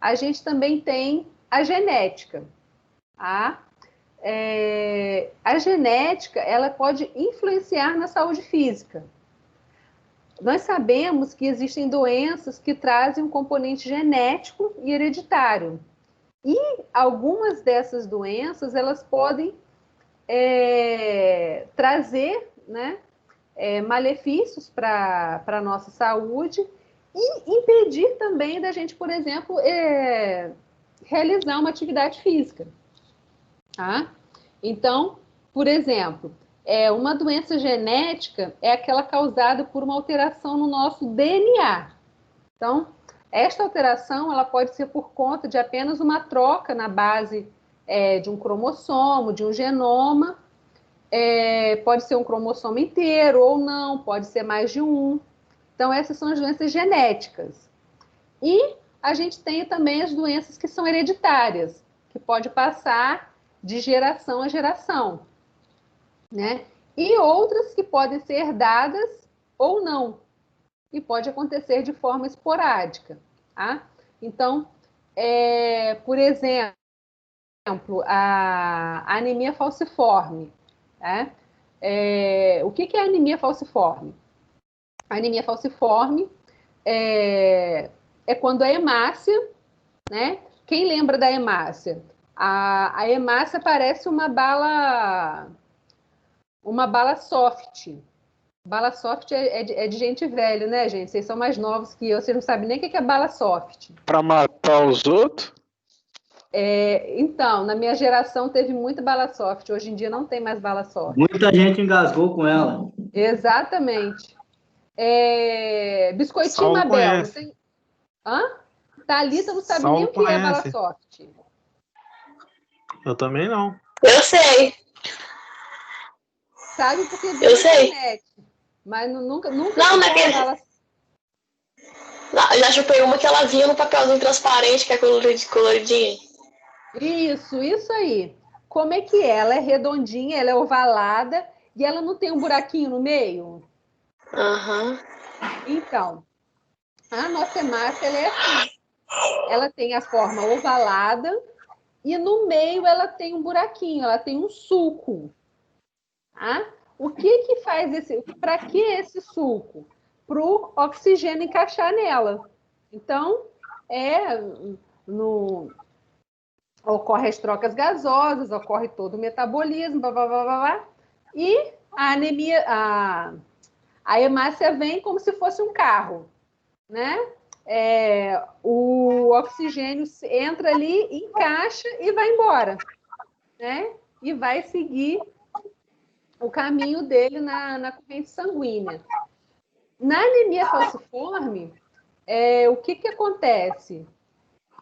a gente também tem a genética. Tá? A genética, ela pode influenciar na saúde física. Nós sabemos que existem doenças que trazem um componente genético e hereditário. E algumas dessas doenças, elas podem trazer, né, malefícios para a nossa saúde e impedir também da gente, por exemplo, realizar uma atividade física. Tá? Então, por exemplo, Uma doença genética é aquela causada por uma alteração no nosso DNA. Então, esta alteração ela pode ser por conta de apenas uma troca na base de um cromossomo, de um genoma. Pode ser um cromossomo inteiro ou não, pode ser mais de um. Então, essas são as doenças genéticas. E a gente tem também as doenças que são hereditárias, que pode passar de geração a geração, né? E outras que podem ser herdadas ou não, e pode acontecer de forma esporádica, tá? Então, por exemplo, a anemia falciforme, né? O que é anemia falciforme? A anemia falciforme é quando a hemácia, né? Quem lembra da hemácia? A hemácia parece uma bala soft. Bala soft é de gente velha, né, gente? Vocês são mais novos que eu, vocês não sabem nem o que é bala soft. Para matar os outros? Então, na minha geração teve muita bala soft. Hoje em dia não tem mais bala soft. Muita gente engasgou com ela. Exatamente. Biscoitinho Saulo Mabel. Não conhece. tem... Hã? Thalita não sabe Saulo nem o que é bala conhece. soft. Eu também não. Eu sei. Sabe porque viu Eu na sei. internet. Mas nunca Não, chupou mas uma bala. Não, já chupei uma que ela vinha no papelzinho transparente, que é coloridinha. Isso aí. Como é que é? Ela é redondinha, ela é ovalada e ela não tem um buraquinho no meio? Aham. Então, a nossa hemácia ela é assim. Ela tem a forma ovalada e no meio ela tem um buraquinho, ela tem um sulco. Tá? O que faz esse... Para que esse sulco? Para o oxigênio encaixar nela. Então, ocorre as trocas gasosas, ocorre todo o metabolismo, blá, blá, blá, blá, blá, e a anemia, a hemácia vem como se fosse um carro, né? O oxigênio entra ali, encaixa e vai embora, né? E vai seguir o caminho dele na corrente sanguínea. Na anemia falciforme, o que acontece?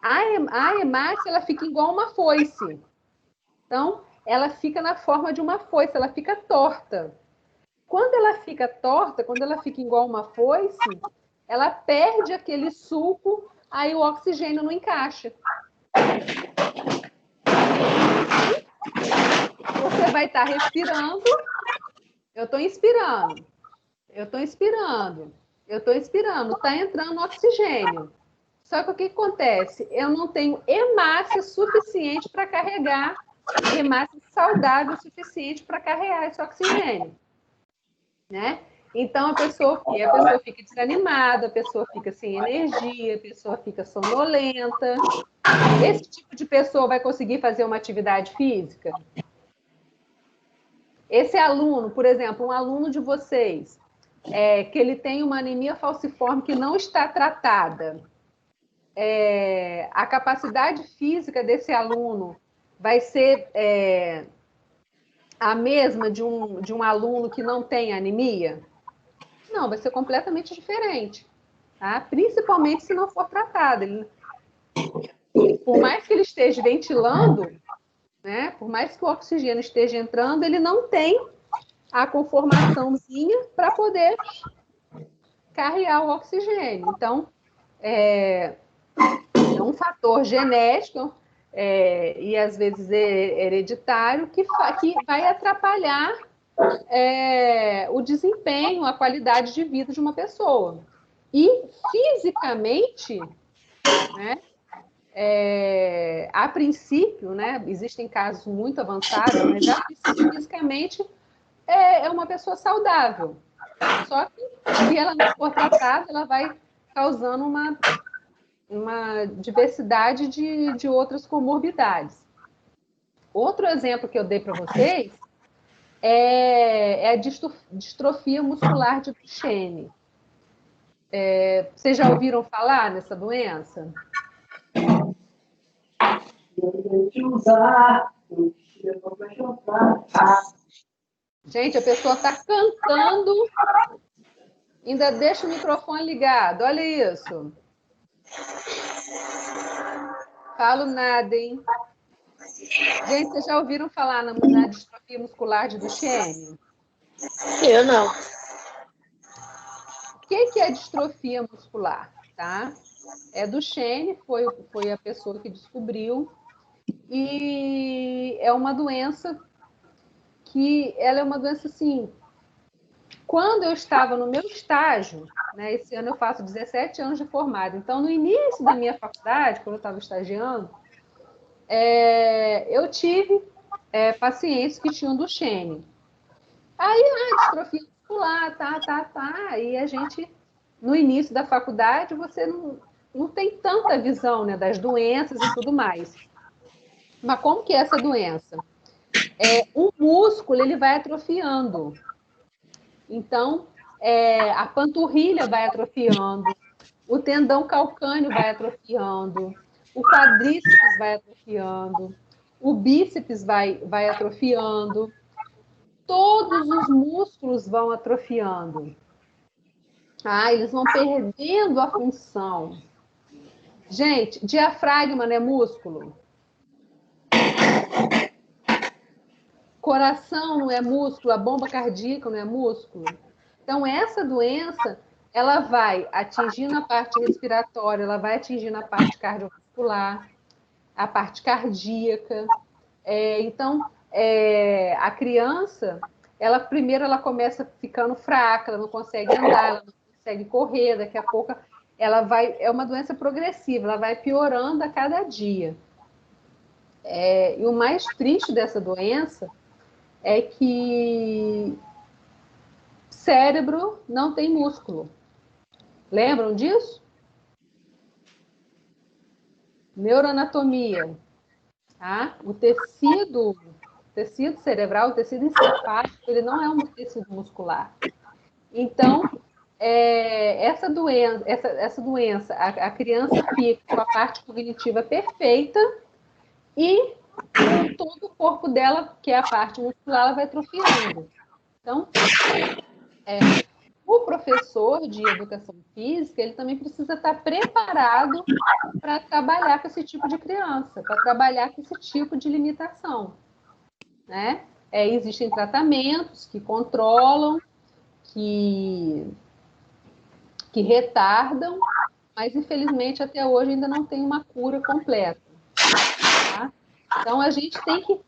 A hemácia ela fica igual uma foice. Então, ela fica na forma de uma foice, ela fica torta. Quando ela fica torta, quando ela fica igual uma foice, ela perde aquele suco, aí o oxigênio não encaixa. Você vai estar respirando. Eu estou inspirando. Está entrando oxigênio. Só que o que acontece? Eu não tenho hemácia suficiente para carregar, hemácia saudável suficiente para carregar esse oxigênio, né? Então a pessoa fica desanimada, a pessoa fica sem energia, a pessoa fica sonolenta. Esse tipo de pessoa vai conseguir fazer uma atividade física? Esse aluno, por exemplo, um aluno de vocês, que ele tem uma anemia falciforme que não está tratada, a capacidade física desse aluno vai ser a mesma de um aluno que não tem anemia? Não, vai ser completamente diferente, tá? Principalmente se não for tratado. Por mais que ele esteja ventilando, né, por mais que o oxigênio esteja entrando, ele não tem a conformaçãozinha para poder carregar o oxigênio. Então, é um fator genético e às vezes hereditário que vai atrapalhar o desempenho, a qualidade de vida de uma pessoa. E fisicamente, né, a princípio, né, existem casos muito avançados, mas a princípio, fisicamente, é uma pessoa saudável. Só que, se ela não for tratada, ela vai causando uma diversidade de outras comorbidades. Outro exemplo que eu dei para vocês é a distrofia muscular de Duchenne. Vocês já ouviram falar nessa doença? Gente, a pessoa está cantando, ainda deixa o microfone ligado. Olha isso. Falo nada, hein? Gente, vocês já ouviram falar na distrofia muscular de Duchenne? Eu não. O que é distrofia muscular? Tá? Duchenne foi a pessoa que descobriu, e é uma doença que ela é uma doença assim. Quando eu estava no meu estágio, né, esse ano eu faço 17 anos de formado, então no início da minha faculdade, quando eu estava estagiando, eu tive pacientes que tinham Duchenne. Aí, distrofia muscular, tá. E a gente, no início da faculdade, você não tem tanta visão, né, das doenças e tudo mais. Mas como que é essa doença? O músculo, ele vai atrofiando. Então, a panturrilha vai atrofiando, o tendão calcâneo vai atrofiando, o quadríceps vai atrofiando, o bíceps vai atrofiando, todos os músculos vão atrofiando. Eles vão perdendo a função. Gente, diafragma não é músculo? Coração não é músculo? A bomba cardíaca não é músculo? Então, essa doença, ela vai atingindo a parte respiratória, ela vai atingindo a parte cardiovascular, a parte cardíaca. Então, a criança, primeiro ela começa ficando fraca, ela não consegue andar, ela não consegue correr, daqui a pouco é uma doença progressiva, ela vai piorando a cada dia. E o mais triste dessa doença é que cérebro não tem músculo. Lembram disso? Neuroanatomia. Tá? O tecido cerebral, o tecido encefálico, ele não é um tecido muscular. Então, essa doença, a criança fica com a parte cognitiva perfeita e todo o corpo dela, que é a parte muscular, ela vai atrofiando. Então, o professor de educação física, ele também precisa estar preparado para trabalhar com esse tipo de criança, para trabalhar com esse tipo de limitação, né? Existem tratamentos que controlam, que retardam, mas infelizmente até hoje ainda não tem uma cura completa. Tá? Então a gente tem que,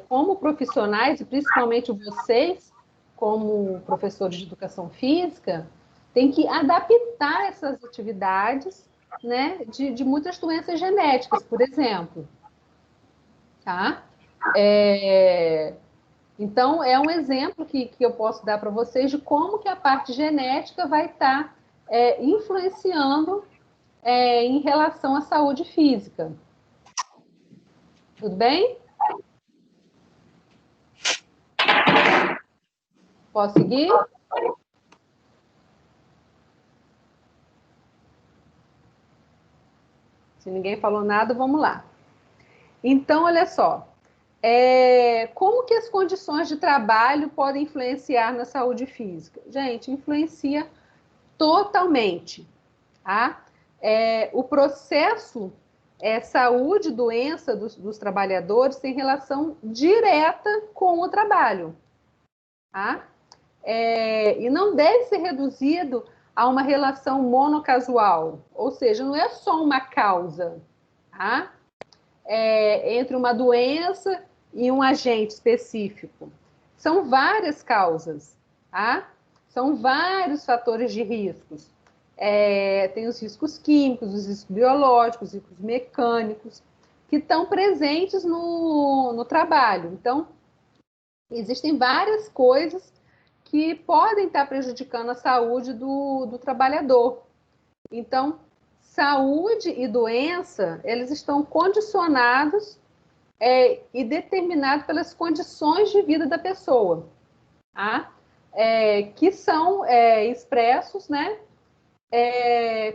como profissionais, e principalmente vocês, como professores de educação física, tem que adaptar essas atividades, né, de muitas doenças genéticas, por exemplo. Tá? Então, é um exemplo que eu posso dar para vocês de como que a parte genética vai estar influenciando em relação à saúde física. Tudo bem? Posso seguir? Se ninguém falou nada, vamos lá. Então, olha só. Como que as condições de trabalho podem influenciar na saúde física? Gente, influencia totalmente. Tá? O processo saúde e doença dos trabalhadores tem relação direta com o trabalho. Tá? E não deve ser reduzido a uma relação monocasual, ou seja, não é só uma causa, tá? Entre uma doença e um agente específico. São várias causas, tá? São vários fatores de riscos. Tem os riscos químicos, os riscos biológicos, os riscos mecânicos, que estão presentes no trabalho. Então, existem várias coisas que podem estar prejudicando a saúde do trabalhador. Então, saúde e doença, eles estão condicionados e determinados pelas condições de vida da pessoa, tá? Que são expressos, né,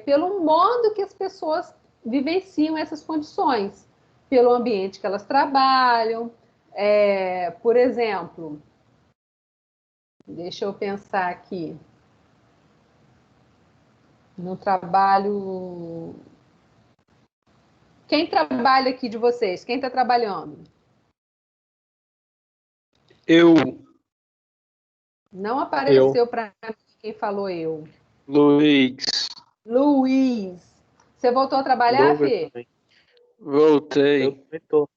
pelo modo que as pessoas vivenciam essas condições, pelo ambiente que elas trabalham, por exemplo, Deixa eu pensar aqui. No trabalho... Quem trabalha aqui de vocês? Quem está trabalhando? Eu. Não apareceu para mim quem falou eu. Luiz. Luiz. Você voltou a trabalhar, Fê? Também. Voltei. Eu também tô.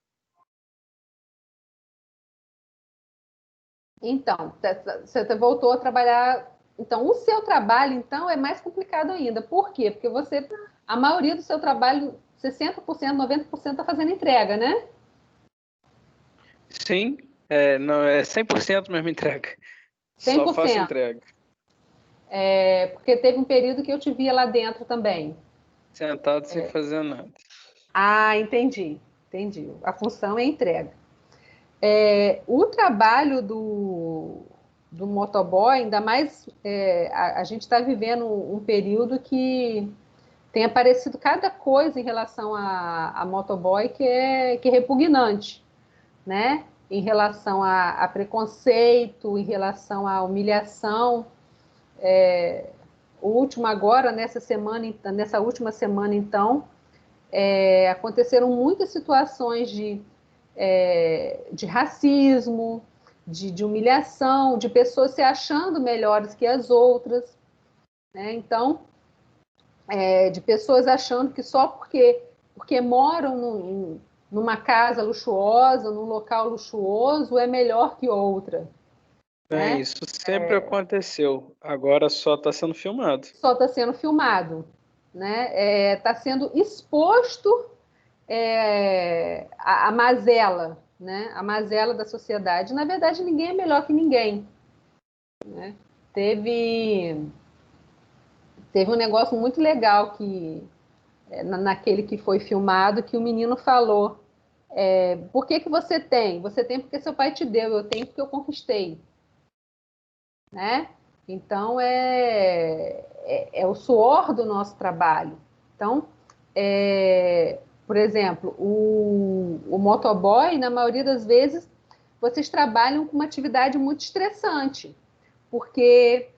Então, você voltou a trabalhar. Então, o seu trabalho, então, é mais complicado ainda. Por quê? Porque a maioria do seu trabalho, 60%, 90% está fazendo entrega, né? Sim, não, é 100% mesmo entrega. 100%. Só faço entrega. Porque teve um período que eu te via lá dentro também. Sentado sem fazer nada. Ah, entendi. Entendi. A função é entrega. O trabalho do motoboy, ainda mais a gente está vivendo um período que tem aparecido cada coisa em relação a motoboy que é repugnante, né? Em relação a preconceito, em relação à humilhação. O último agora, nessa última semana, então, aconteceram muitas situações de racismo, de humilhação, de pessoas se achando melhores que as outras, né? Então, de pessoas achando que só porque moram numa casa luxuosa, num local luxuoso, é melhor que outra. Né? Isso sempre aconteceu. Agora só está sendo filmado. Só está sendo filmado. Né? Está sendo exposto a mazela, né? A mazela da sociedade. Na verdade, ninguém é melhor que ninguém. Né? Teve um negócio muito legal naquele que foi filmado, que o menino falou: por que você tem? Você tem porque seu pai te deu, eu tenho porque eu conquistei. Né? Então, é o suor do nosso trabalho. Então, por exemplo, o motoboy, na maioria das vezes, vocês trabalham com uma atividade muito estressante, porque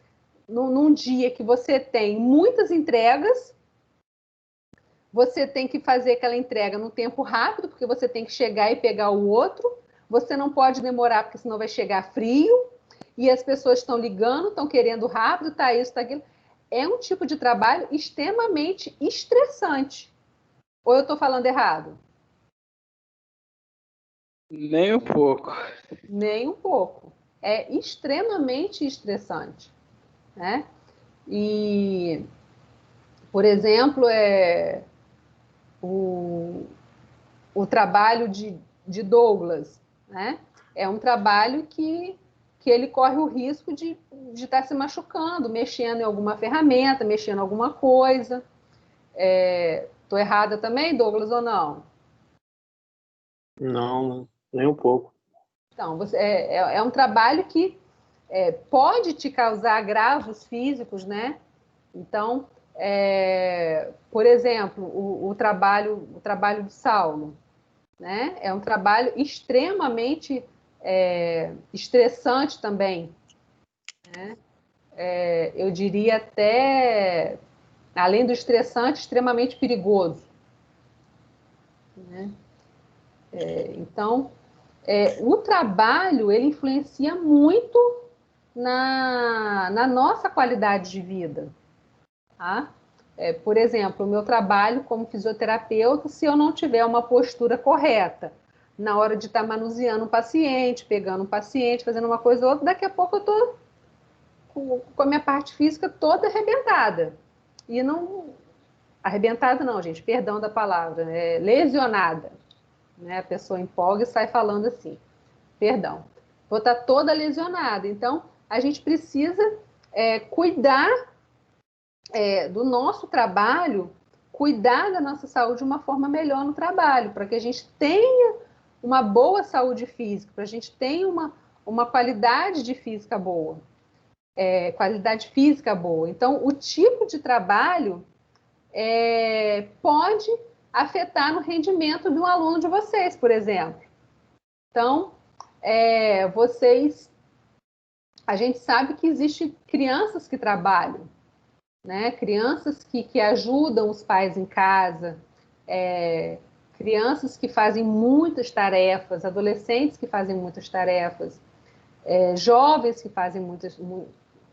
num dia que você tem muitas entregas, você tem que fazer aquela entrega no tempo rápido, porque você tem que chegar e pegar o outro, você não pode demorar, porque senão vai chegar frio, e as pessoas estão ligando, estão querendo rápido, tá isso, tá aquilo. É um tipo de trabalho extremamente estressante. Ou eu estou falando errado? Nem um pouco. Nem um pouco. É extremamente estressante. Né? E, por exemplo, o trabalho de Douglas, né? É um trabalho que ele corre o risco de estar se machucando, mexendo em alguma ferramenta, mexendo em alguma coisa. Estou errada também, Douglas, ou não? Não, nem um pouco. Então, é um trabalho que pode te causar agravos físicos, né? Então, por exemplo, o trabalho do Saulo, né? É um trabalho extremamente estressante também, né? Eu diria até, além do estressante, extremamente perigoso, né? Então, o trabalho, ele influencia muito na nossa qualidade de vida, tá? Por exemplo, o meu trabalho como fisioterapeuta, se eu não tiver uma postura correta na hora de estar manuseando um paciente, pegando um paciente, fazendo uma coisa ou outra, daqui a pouco eu estou com a minha parte física toda arrebentada. E não... Arrebentada não, gente, perdão da palavra, lesionada. Né? A pessoa empolga e sai falando assim, perdão. Vou estar toda lesionada. Então, a gente precisa cuidar do nosso trabalho, cuidar da nossa saúde de uma forma melhor no trabalho, para que a gente tenha uma boa saúde física, para a gente tenha uma qualidade de física boa, qualidade física boa. Então, o tipo de trabalho pode afetar no rendimento de um aluno de vocês, por exemplo. Então, vocês a gente sabe que existem crianças que trabalham, né? Crianças que ajudam os pais em casa, crianças que fazem muitas tarefas, adolescentes que fazem muitas tarefas, jovens que fazem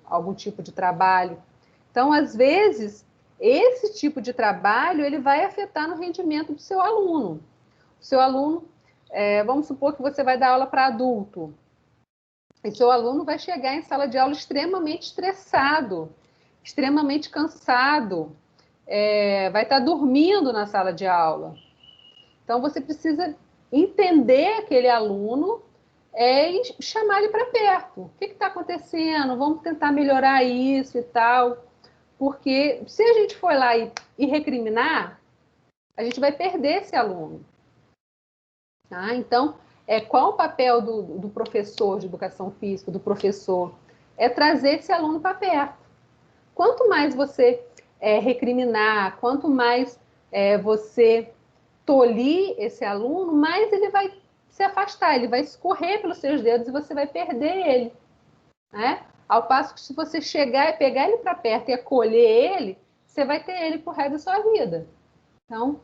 algum tipo de trabalho. Então, às vezes, esse tipo de trabalho ele vai afetar no rendimento do seu aluno. O seu aluno, vamos supor que você vai dar aula para adulto, e seu aluno vai chegar em sala de aula extremamente estressado, extremamente cansado, vai estar dormindo na sala de aula. Então, você precisa entender aquele aluno e chamar ele para perto. O que está acontecendo? Vamos tentar melhorar isso e tal. Porque se a gente for lá e recriminar, a gente vai perder esse aluno. Tá? Então, qual o papel do professor de educação física, do professor? É trazer esse aluno para perto. Quanto mais você recriminar, quanto mais você tolir esse aluno, mais ele vai se afastar, ele vai escorrer pelos seus dedos e você vai perder ele. Né? Ao passo que se você chegar e pegar ele para perto e acolher ele, você vai ter ele pro resto da sua vida. Então,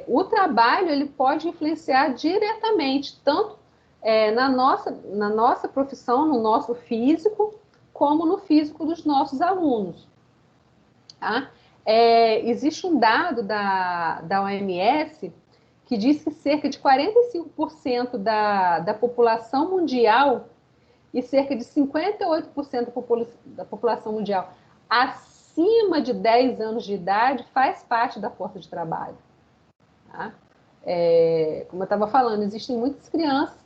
o trabalho ele pode influenciar diretamente, tanto na nossa profissão, no nosso físico, como no físico dos nossos alunos. Tá? Existe um dado da OMS que diz que cerca de 45% da população mundial e cerca de 58% da população mundial acima de 10 anos de idade faz parte da força de trabalho. Tá? Como eu estava falando, existem muitas crianças.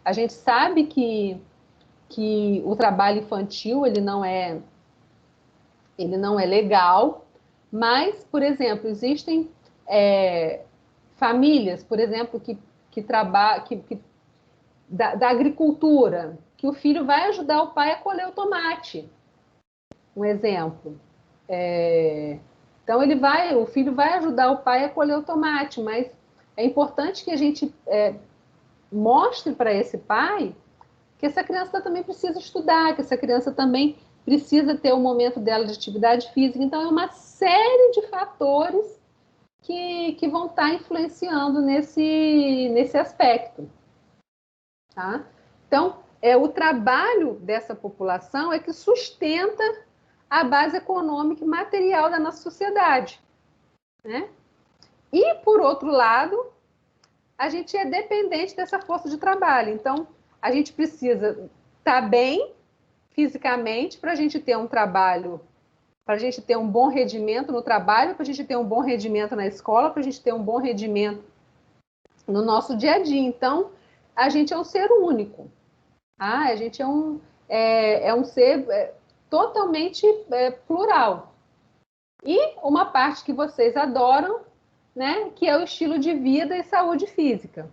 A gente sabe que o trabalho infantil ele não é legal, mas, por exemplo, existem famílias, por exemplo, que trabalham da agricultura, que o filho vai ajudar o pai a colher o tomate. Um exemplo. Então, o filho vai ajudar o pai a colher o tomate, mas é importante que a gente mostre para esse pai que essa criança também precisa estudar, que essa criança também precisa ter o momento dela de atividade física. Então, é uma série de fatores que vão estar influenciando nesse aspecto. Tá? Então, o trabalho dessa população é que sustenta a base econômica e material da nossa sociedade. Né? E, por outro lado, a gente é dependente dessa força de trabalho. Então, a gente precisa estar bem fisicamente para a gente ter um trabalho, para a gente ter um bom rendimento no trabalho, para a gente ter um bom rendimento na escola, para a gente ter um bom rendimento no nosso dia a dia. Então, a gente é um ser único. Tá? A gente é um ser totalmente plural. E uma parte que vocês adoram, né, que é o estilo de vida e saúde física.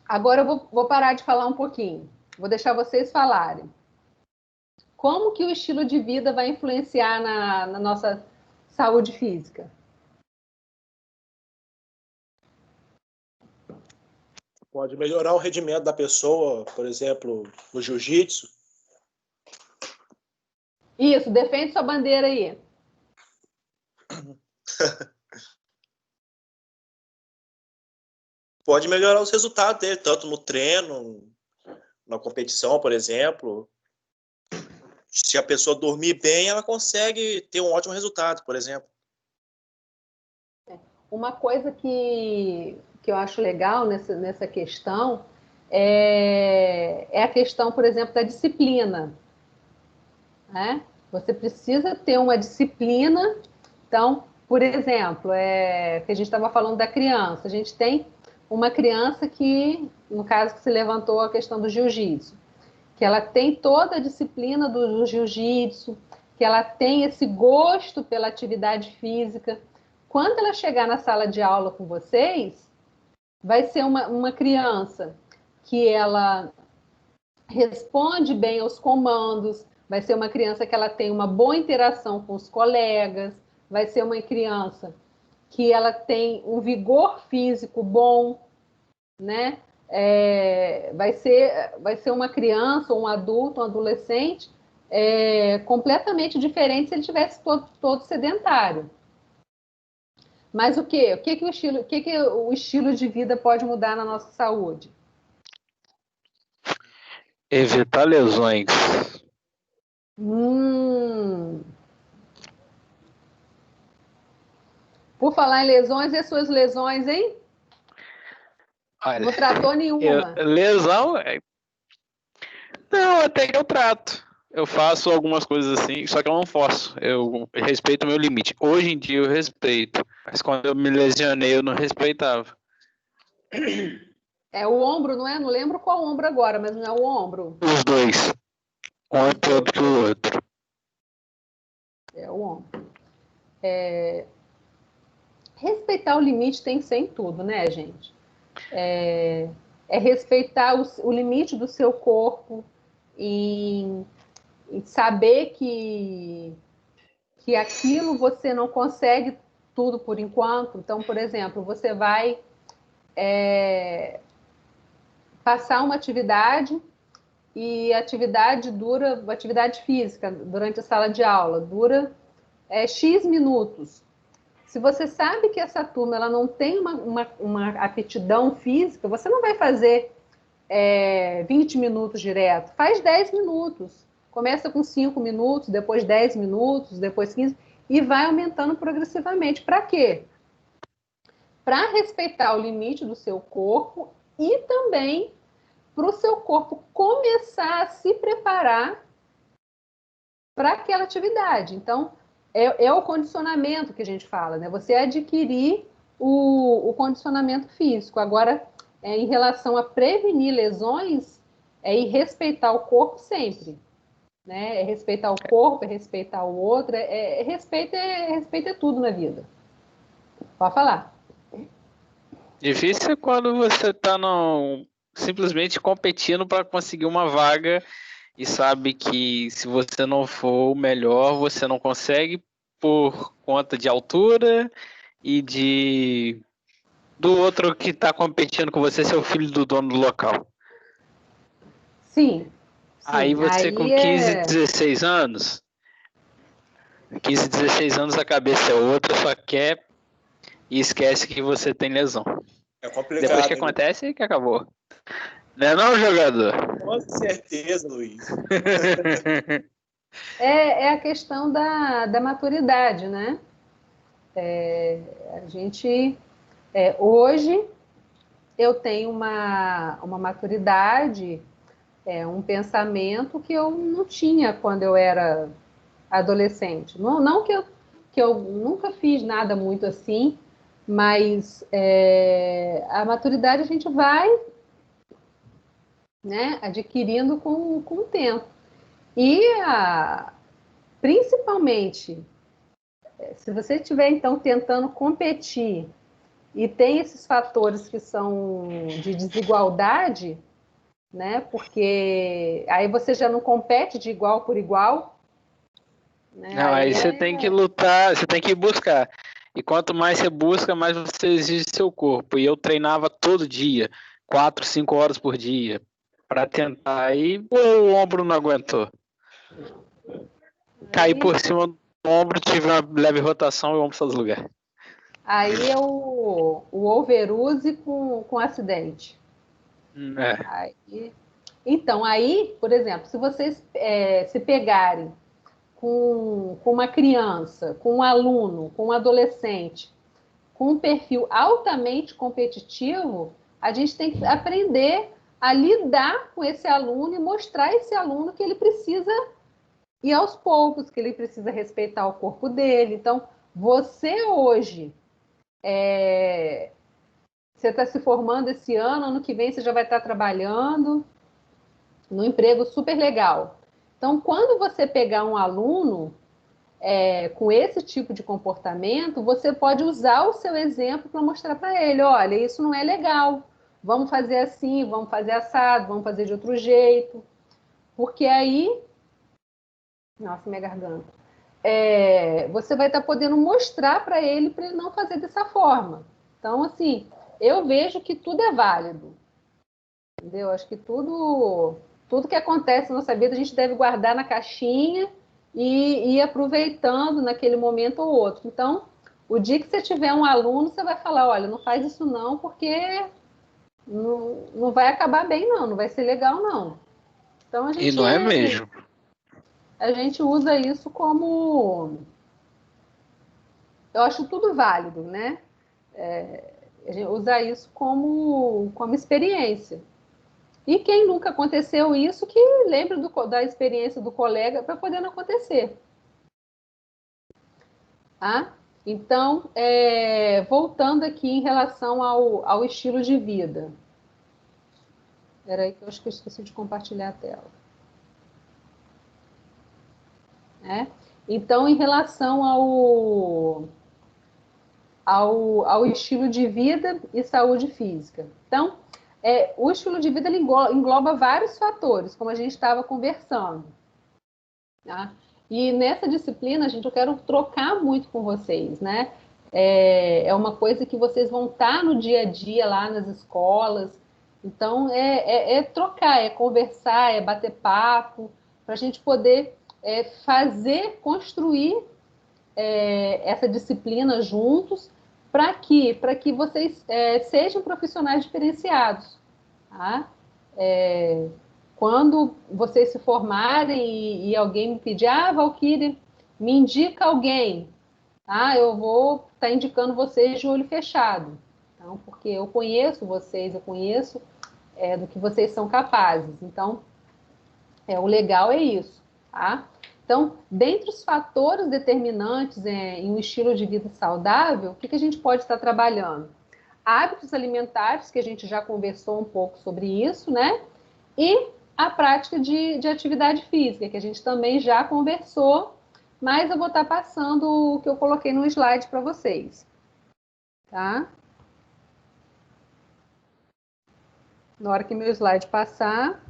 Agora eu vou parar de falar um pouquinho. Vou deixar vocês falarem. Como que o estilo de vida vai influenciar na nossa saúde física? Pode melhorar o rendimento da pessoa, por exemplo, no jiu-jitsu. Isso, defende sua bandeira aí. Pode melhorar os resultados dele, tanto no treino, na competição, por exemplo. Se a pessoa dormir bem, ela consegue ter um ótimo resultado, por exemplo. Uma coisa que eu acho legal nessa questão é a questão, por exemplo, da disciplina. Né? Você precisa ter uma disciplina. Então, por exemplo, que a gente estava falando da criança. A gente tem uma criança que, no caso que se levantou a questão do jiu-jitsu, que ela tem toda a disciplina do jiu-jitsu, que ela tem esse gosto pela atividade física. Quando ela chegar na sala de aula com vocês, vai ser uma criança que ela responde bem aos comandos, vai ser uma criança que ela tem uma boa interação com os colegas, vai ser uma criança que ela tem um vigor físico bom, né? vai ser uma criança, ou um adulto, um adolescente completamente diferente se ele tivesse todo sedentário. Mas o que? O que o estilo de vida pode mudar na nossa saúde? Evitar lesões. Por falar em lesões, e as suas lesões, hein? Olha, não tratou nenhuma. Lesão? Não, até que eu trato. Eu faço algumas coisas assim, só que eu não faço. Eu respeito o meu limite. Hoje em dia eu respeito. Mas quando eu me lesionei, eu não respeitava. É o ombro, não é? Não lembro qual ombro agora, mas não é o ombro. Os dois. Um é pior do que o outro. É o ombro. Respeitar o limite tem que ser em tudo, né, gente? É respeitar o limite do seu corpo e saber que aquilo você não consegue tudo por enquanto. Então, por exemplo, você vai passar uma atividade e a atividade física durante a sala de aula dura X minutos. Se você sabe que essa turma ela não tem uma aptidão física, você não vai fazer 20 minutos direto. Faz 10 minutos. Começa com 5 minutos, depois 10 minutos, depois 15, e vai aumentando progressivamente. Para quê? Para respeitar o limite do seu corpo e também para o seu corpo começar a se preparar para aquela atividade. Então, é o condicionamento que a gente fala, né? Você adquirir o condicionamento físico. Agora, em relação a prevenir lesões, e respeitar o corpo sempre. Né? É respeitar o corpo, é respeitar o outro, respeito é tudo na vida. Pode falar. Difícil é quando você está simplesmente competindo para conseguir uma vaga e sabe que se você não for o melhor, você não consegue por conta de altura e do outro que está competindo com você ser o filho do dono do local. Sim. Aí você com 15, 16 anos, 15, 16 anos a cabeça é outra, só quer e esquece que você tem lesão. É complicado. Depois que acontece, que acabou. Não é não, jogador? Com certeza, Luiz. É a questão da maturidade, né? A gente, hoje, eu tenho uma maturidade, um pensamento que eu não tinha quando eu era adolescente. Não que eu nunca fiz nada muito assim, mas a maturidade a gente vai, né, adquirindo com o tempo. E principalmente, se você estiver então tentando competir e tem esses fatores que são de desigualdade, né? Porque aí você já não compete de igual por igual. Né? Não, aí você tem que lutar, você tem que buscar. E quanto mais você busca, mais você exige seu corpo. E eu treinava todo dia, 4, 5 horas por dia, para tentar. E o ombro não aguentou. Caí por cima do ombro, tive uma leve rotação e o ombro saiu do lugar. Aí é o overuse com acidente. Então, aí, por exemplo, se vocês se pegarem com uma criança, com um aluno, com um adolescente, com um perfil altamente competitivo, a gente tem que aprender a lidar com esse aluno e mostrar a esse aluno que ele precisa ir aos poucos, que ele precisa respeitar o corpo dele. Então, você hoje, você está se formando esse ano que vem você já vai estar trabalhando num emprego super legal. Então, quando você pegar um aluno com esse tipo de comportamento, você pode usar o seu exemplo para mostrar para ele, olha, isso não é legal, vamos fazer assim, vamos fazer assado, vamos fazer de outro jeito, porque aí, nossa, minha garganta, você vai estar podendo mostrar para ele não fazer dessa forma. Então, assim, eu vejo que tudo é válido. Entendeu? Acho que tudo que acontece na nossa vida a gente deve guardar na caixinha e ir aproveitando naquele momento ou outro. Então, o dia que você tiver um aluno, você vai falar, olha, não faz isso não, porque não vai acabar bem não vai ser legal não. Então, E não é mesmo. A gente usa isso como... Eu acho tudo válido, né? A gente usa isso como experiência. E quem nunca aconteceu isso, que lembre da experiência do colega para poder não acontecer. Tá? Então, voltando aqui em relação ao estilo de vida. Espera aí que eu acho que eu esqueci de compartilhar a tela. Então, em relação ao estilo de vida e saúde física. Então, o estilo de vida ele engloba vários fatores, como a gente estava conversando. Tá? E nessa disciplina, gente, eu quero trocar muito com vocês, né? É uma coisa que vocês vão estar no dia a dia lá nas escolas. Então, trocar, conversar, bater papo, para a gente poder construir essa disciplina juntos, para que vocês sejam profissionais diferenciados. Tá? Quando vocês se formarem e alguém me pedir, Valquíria, me indica alguém, eu vou estar indicando vocês de olho fechado. Então, porque eu conheço vocês, eu conheço do que vocês são capazes. Então, o legal é isso. Tá? Então, dentre os fatores determinantes em um estilo de vida saudável, o que a gente pode estar trabalhando? Hábitos alimentares, que a gente já conversou um pouco sobre isso, né? E a prática de atividade física, que a gente também já conversou, mas eu vou estar passando o que eu coloquei no slide para vocês. Tá? Na hora que meu slide passar...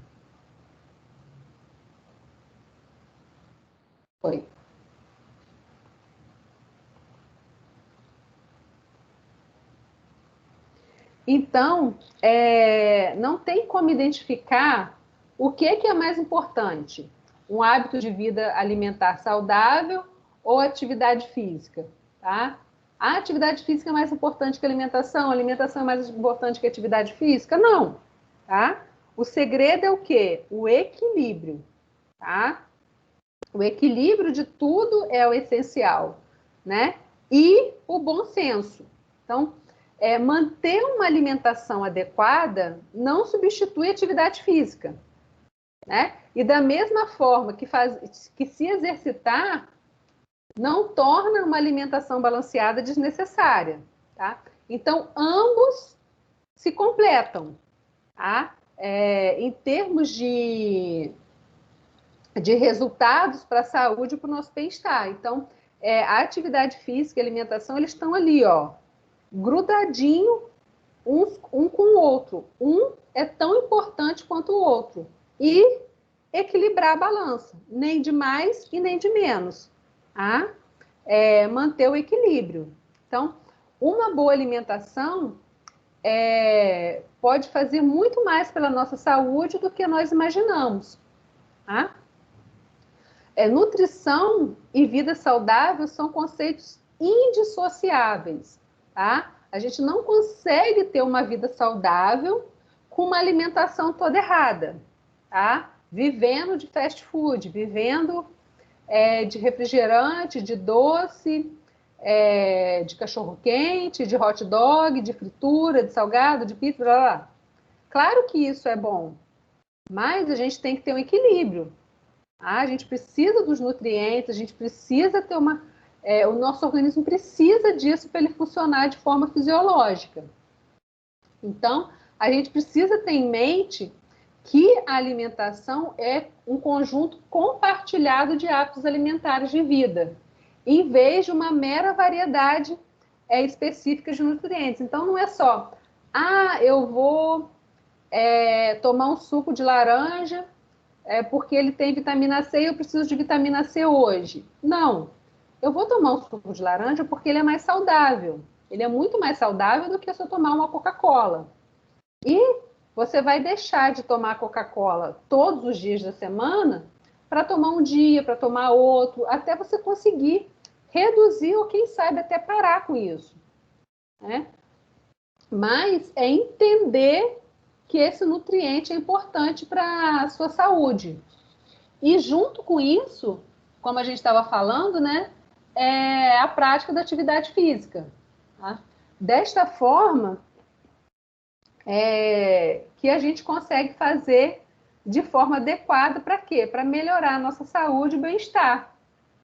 Foi. Então, não tem como identificar o que é mais importante, um hábito de vida alimentar saudável ou atividade física, tá? A atividade física é mais importante que a alimentação é mais importante que a atividade física? Não, tá? O segredo é o quê? O equilíbrio, tá? O equilíbrio de tudo é o essencial, né? E o bom senso. Então, manter uma alimentação adequada não substitui atividade física, né? E da mesma forma que se exercitar não torna uma alimentação balanceada desnecessária, tá? Então, ambos se completam, tá? Em termos de resultados para a saúde e para o nosso bem-estar. Então, a atividade física e a alimentação, eles estão ali, grudadinho um com o outro. Um é tão importante quanto o outro. E equilibrar a balança, nem de mais e nem de menos. Tá? Manter o equilíbrio. Então, uma boa alimentação pode fazer muito mais pela nossa saúde do que nós imaginamos. Tá? Nutrição e vida saudável são conceitos indissociáveis, tá? A gente não consegue ter uma vida saudável com uma alimentação toda errada, tá? Vivendo de fast food, vivendo de refrigerante, de doce, de cachorro-quente, de hot dog, de fritura, de salgado, de pizza, blá, blá. Claro que isso é bom, mas a gente tem que ter um equilíbrio. A gente precisa dos nutrientes, a gente precisa ter o nosso organismo precisa disso para ele funcionar de forma fisiológica. Então, a gente precisa ter em mente que a alimentação é um conjunto compartilhado de hábitos alimentares de vida, em vez de uma mera variedade específica de nutrientes. Então, não é só, eu vou tomar um suco de laranja porque ele tem vitamina C e eu preciso de vitamina C hoje. Não, eu vou tomar um suco de laranja porque ele é mais saudável. Ele é muito mais saudável do que se eu tomar uma Coca-Cola. E você vai deixar de tomar Coca-Cola todos os dias da semana para tomar um dia, para tomar outro, até você conseguir reduzir ou, quem sabe, até parar com isso, né? Mas é entender que esse nutriente é importante para a sua saúde. E junto com isso, como a gente estava falando, né, é a prática da atividade física. Tá? Desta forma, que a gente consegue fazer de forma adequada para quê? Para melhorar a nossa saúde e bem-estar.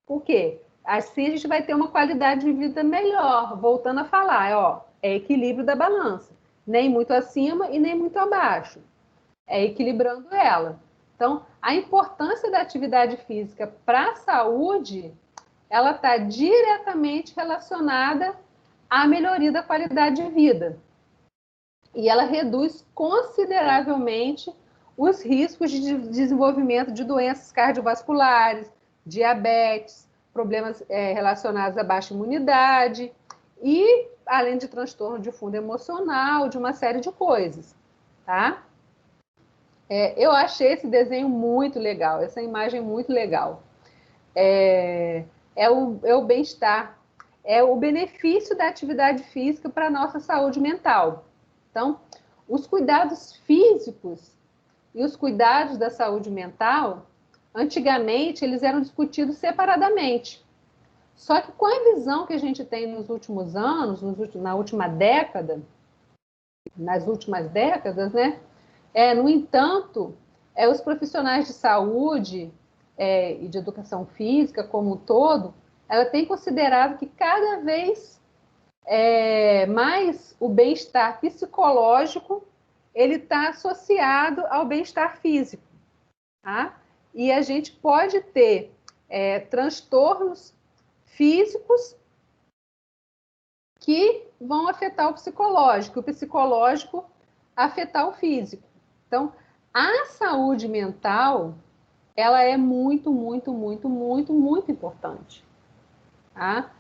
Por quê? Assim a gente vai ter uma qualidade de vida melhor. Voltando a falar, é equilíbrio da balança. Nem muito acima e nem muito abaixo. É equilibrando ela. Então, a importância da atividade física para a saúde, ela está diretamente relacionada à melhoria da qualidade de vida. E ela reduz consideravelmente os riscos de desenvolvimento de doenças cardiovasculares, diabetes, problemas relacionados à baixa imunidade e, além de transtorno de fundo emocional, de uma série de coisas, tá? Eu achei esse desenho muito legal, essa imagem muito legal. É o bem-estar, é o benefício da atividade física para a nossa saúde mental. Então, os cuidados físicos e os cuidados da saúde mental, antigamente, eles eram discutidos separadamente. Só que com a visão que a gente tem nos últimos anos, na última década, nas últimas décadas, né? No entanto, os profissionais de saúde e de educação física como um todo, ela tem considerado que cada vez mais o bem-estar psicológico ele está associado ao bem-estar físico, tá? E a gente pode ter transtornos físicos que vão afetar o psicológico afetar o físico. Então, a saúde mental, ela é muito, muito, muito, muito, muito importante, tá?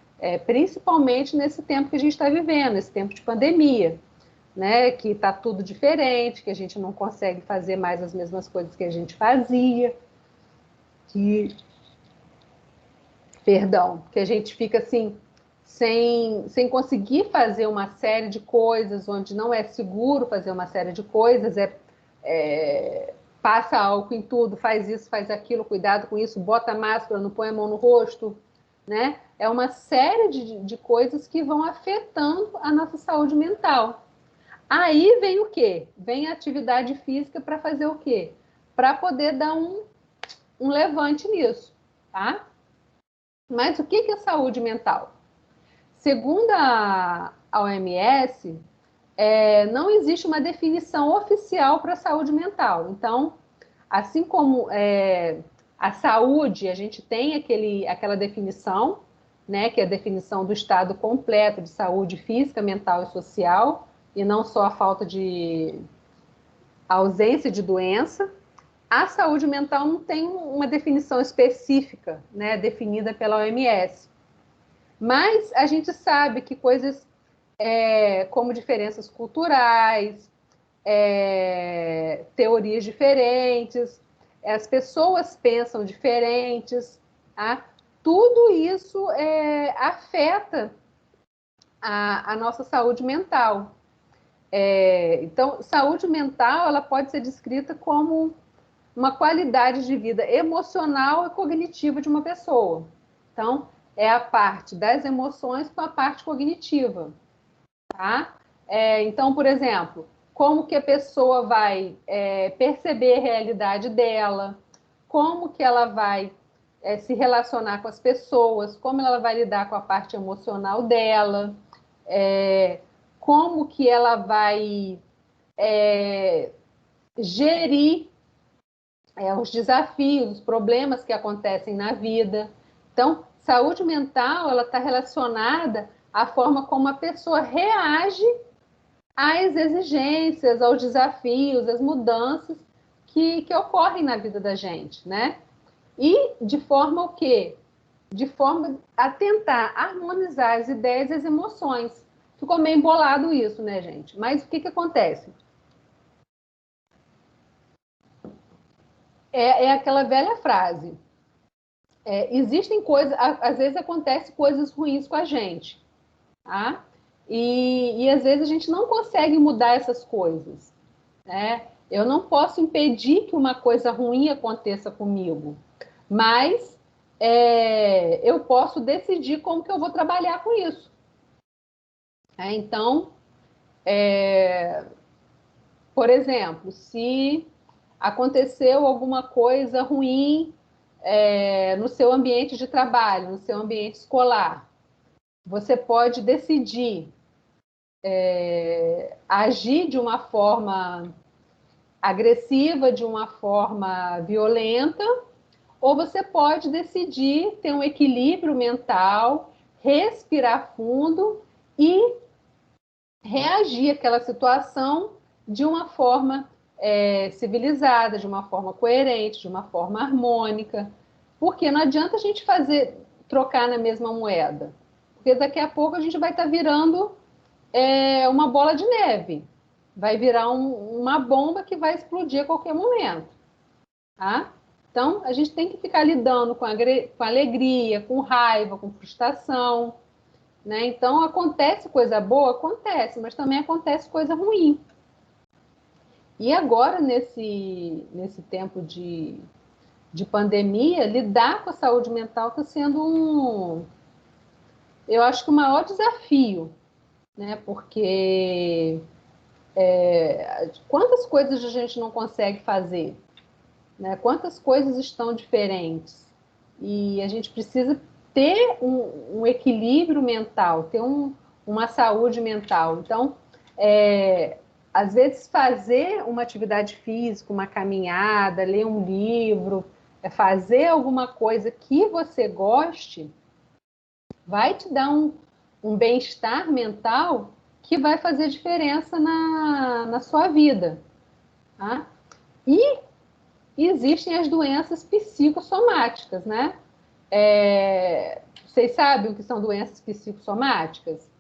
Principalmente nesse tempo que a gente está vivendo, esse tempo de pandemia, né? Que está tudo diferente, que a gente não consegue fazer mais as mesmas coisas que a gente fazia, que a gente fica assim, sem conseguir fazer uma série de coisas, onde não é seguro fazer uma série de coisas, passa álcool em tudo, faz isso, faz aquilo, cuidado com isso, bota máscara, não põe a mão no rosto, né? É uma série de coisas que vão afetando a nossa saúde mental. Aí vem o quê? Vem a atividade física para fazer o quê? Para poder dar um levante nisso, tá? Mas o que é saúde mental? Segundo a OMS, não existe uma definição oficial para a saúde mental. Então, assim como a saúde, a gente tem aquela definição, né, que é a definição do estado completo de saúde física, mental e social, e não só a ausência de doença. A saúde mental não tem uma definição específica, né, definida pela OMS. Mas a gente sabe que coisas como diferenças culturais, teorias diferentes, as pessoas pensam diferentes, tá? Tudo isso afeta a nossa saúde mental. Então, saúde mental ela pode ser descrita como uma qualidade de vida emocional e cognitiva de uma pessoa. Então, é a parte das emoções com a parte cognitiva, tá? Então, por exemplo, como que a pessoa vai perceber a realidade dela, como que ela vai se relacionar com as pessoas, como ela vai lidar com a parte emocional dela, como que ela vai gerir os desafios, os problemas que acontecem na vida. Então, saúde mental ela está relacionada à forma como a pessoa reage às exigências, aos desafios, às mudanças que ocorrem na vida da gente, né? E de forma o quê? De forma a tentar harmonizar as ideias e as emoções. Ficou meio embolado isso, né, gente? Mas o que acontece? É aquela velha frase. Existem coisas, às vezes acontecem coisas ruins com a gente, tá? E às vezes a gente não consegue mudar essas coisas, né? Eu não posso impedir que uma coisa ruim aconteça comigo, mas eu posso decidir como que eu vou trabalhar com isso. Então, por exemplo, se aconteceu alguma coisa ruim no seu ambiente de trabalho, no seu ambiente escolar, você pode decidir agir de uma forma agressiva, de uma forma violenta, ou você pode decidir ter um equilíbrio mental, respirar fundo e reagir àquela situação de uma forma civilizada, de uma forma coerente, de uma forma harmônica. Porque não adianta a gente trocar na mesma moeda. Porque daqui a pouco a gente vai estar virando uma bola de neve. Vai virar uma bomba que vai explodir a qualquer momento. Tá? Então, a gente tem que ficar lidando com alegria, com raiva, com frustração. Né? Então, acontece coisa boa? Acontece, mas também acontece coisa ruim. E agora, nesse tempo de pandemia, lidar com a saúde mental está sendo eu acho que o maior desafio, né? Porque quantas coisas a gente não consegue fazer, né? Quantas coisas estão diferentes, e a gente precisa ter um equilíbrio mental, ter uma saúde mental. Então, às vezes fazer uma atividade física, uma caminhada, ler um livro, fazer alguma coisa que você goste, vai te dar um bem-estar mental que vai fazer diferença na sua vida. Tá? E existem as doenças psicossomáticas, né? Vocês sabem o que são doenças psicossomáticas?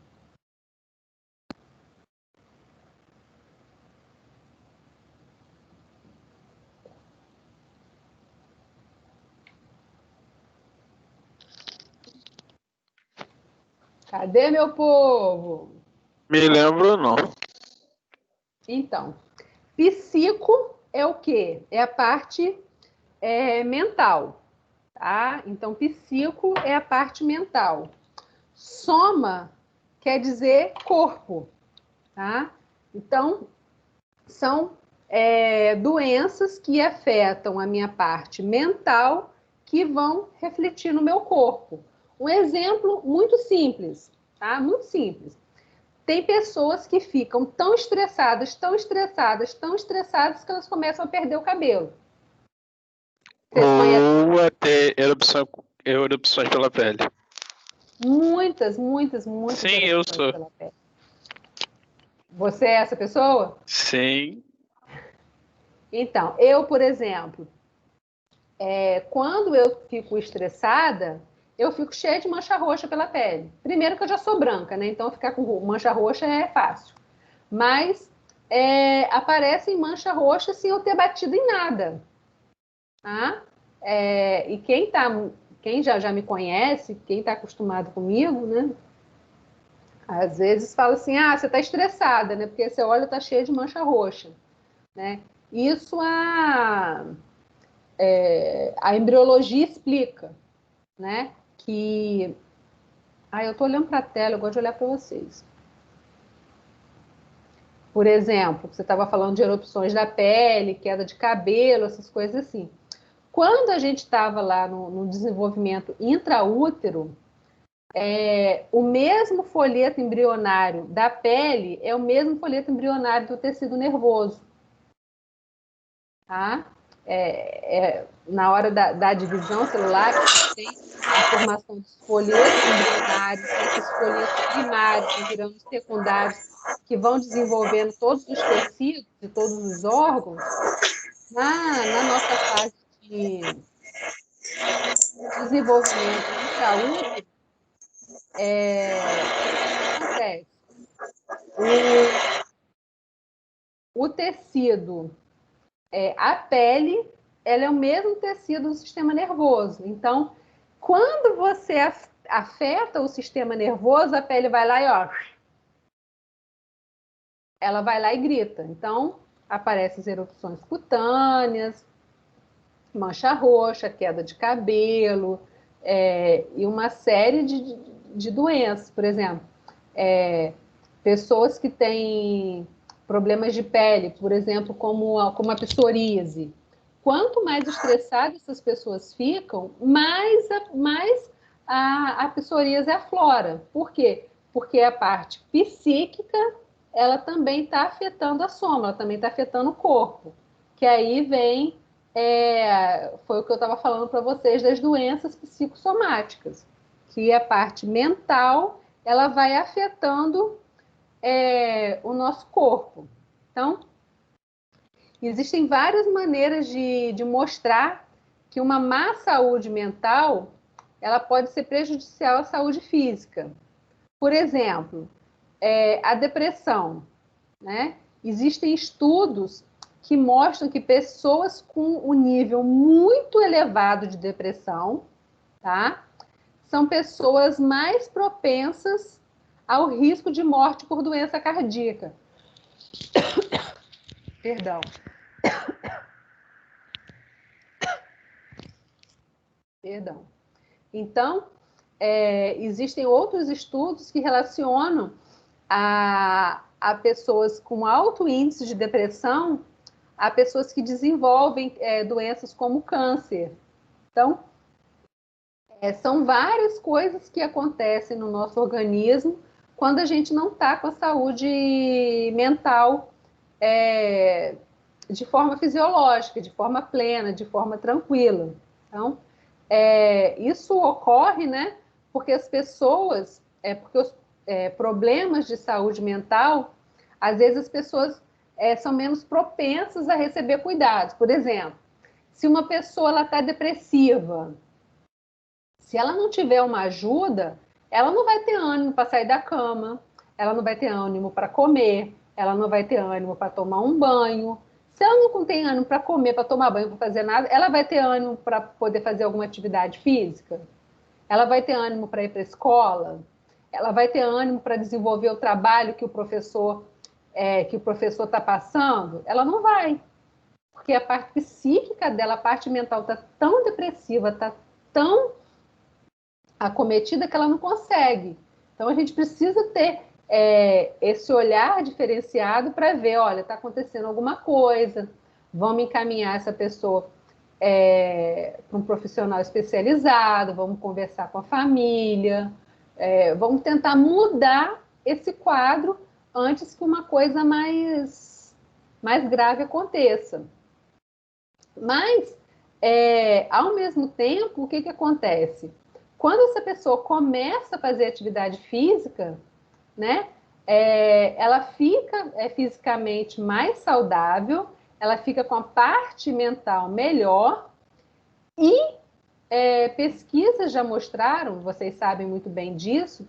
Cadê meu povo? Me lembro, não. Então, psico é o quê? É a parte mental, tá? Então, psico é a parte mental. Soma quer dizer corpo, tá? Então, são doenças que afetam a minha parte mental que vão refletir no meu corpo. Um exemplo muito simples, tá? Muito simples. Tem pessoas que ficam tão estressadas, tão estressadas, tão estressadas que elas começam a perder o cabelo. Ou até erupções pela pele. Muitas. Sim, eu sou. Pela pele. Você é essa pessoa? Sim. Então, eu, por exemplo, quando eu fico estressada, eu fico cheia de mancha roxa pela pele. Primeiro que eu já sou branca, né? Então ficar com mancha roxa é fácil. Mas aparecem mancha roxa sem eu ter batido em nada. Tá? E quem já me conhece, quem está acostumado comigo, né? Às vezes fala assim, você está estressada, né? Porque seu olho está cheio de mancha roxa. Né? Isso a embriologia explica, né? Que... eu estou olhando para a tela, eu gosto de olhar para vocês. Por exemplo, você estava falando de erupções da pele, queda de cabelo, essas coisas assim. Quando a gente estava lá no desenvolvimento intraútero, o mesmo folheto embrionário da pele é o mesmo folheto embrionário do tecido nervoso. Tá? Na hora da divisão celular, tem a formação dos folhetos embrionários, esses folhetos primários vão virando secundários, que vão desenvolvendo todos os tecidos e todos os órgãos. Na nossa fase de desenvolvimento intraútero, acontece. O tecido, a pele, ela é o mesmo tecido do sistema nervoso. Então, quando você afeta o sistema nervoso, a pele vai lá e ó, ela vai lá e grita. Então, aparecem as erupções cutâneas, mancha roxa, queda de cabelo, e uma série de doenças. Por exemplo, pessoas que têm problemas de pele, por exemplo, como a psoríase. Quanto mais estressadas essas pessoas ficam, mais a psoríase aflora. Por quê? Porque a parte psíquica, ela também está afetando a soma, ela também está afetando o corpo. Que aí vem, foi o que eu estava falando para vocês, das doenças psicossomáticas. Que a parte mental, ela vai afetando o nosso corpo. Então, existem várias maneiras de mostrar que uma má saúde mental, ela pode ser prejudicial à saúde física. Por exemplo, a depressão, né? Existem estudos que mostram que pessoas com um nível muito elevado de depressão, tá? São pessoas mais propensas ao risco de morte por doença cardíaca. Perdão. Perdão. Então, existem outros estudos que relacionam a pessoas com alto índice de depressão a pessoas que desenvolvem doenças como câncer. Então, são várias coisas que acontecem no nosso organismo quando a gente não está com a saúde mental de forma fisiológica, de forma plena, de forma tranquila. Então, isso ocorre, né, porque as pessoas, porque os problemas de saúde mental, às vezes as pessoas são menos propensas a receber cuidados. Por exemplo, se uma pessoa está depressiva, se ela não tiver uma ajuda, ela não vai ter ânimo para sair da cama, ela não vai ter ânimo para comer, ela não vai ter ânimo para tomar um banho. Se ela não tem ânimo para comer, para tomar banho, para fazer nada, ela vai ter ânimo para poder fazer alguma atividade física? Ela vai ter ânimo para ir para a escola? Ela vai ter ânimo para desenvolver o trabalho que o professor está passando? Ela não vai. Porque a parte psíquica dela, a parte mental está tão depressiva, está tão acometida que ela não consegue. Então, a gente precisa ter esse olhar diferenciado para ver, olha, está acontecendo alguma coisa, vamos encaminhar essa pessoa para um profissional especializado, vamos conversar com a família, vamos tentar mudar esse quadro antes que uma coisa mais grave aconteça. Mas, ao mesmo tempo, o que acontece? Quando essa pessoa começa a fazer atividade física, né, ela fica fisicamente mais saudável, ela fica com a parte mental melhor e pesquisas já mostraram, vocês sabem muito bem disso,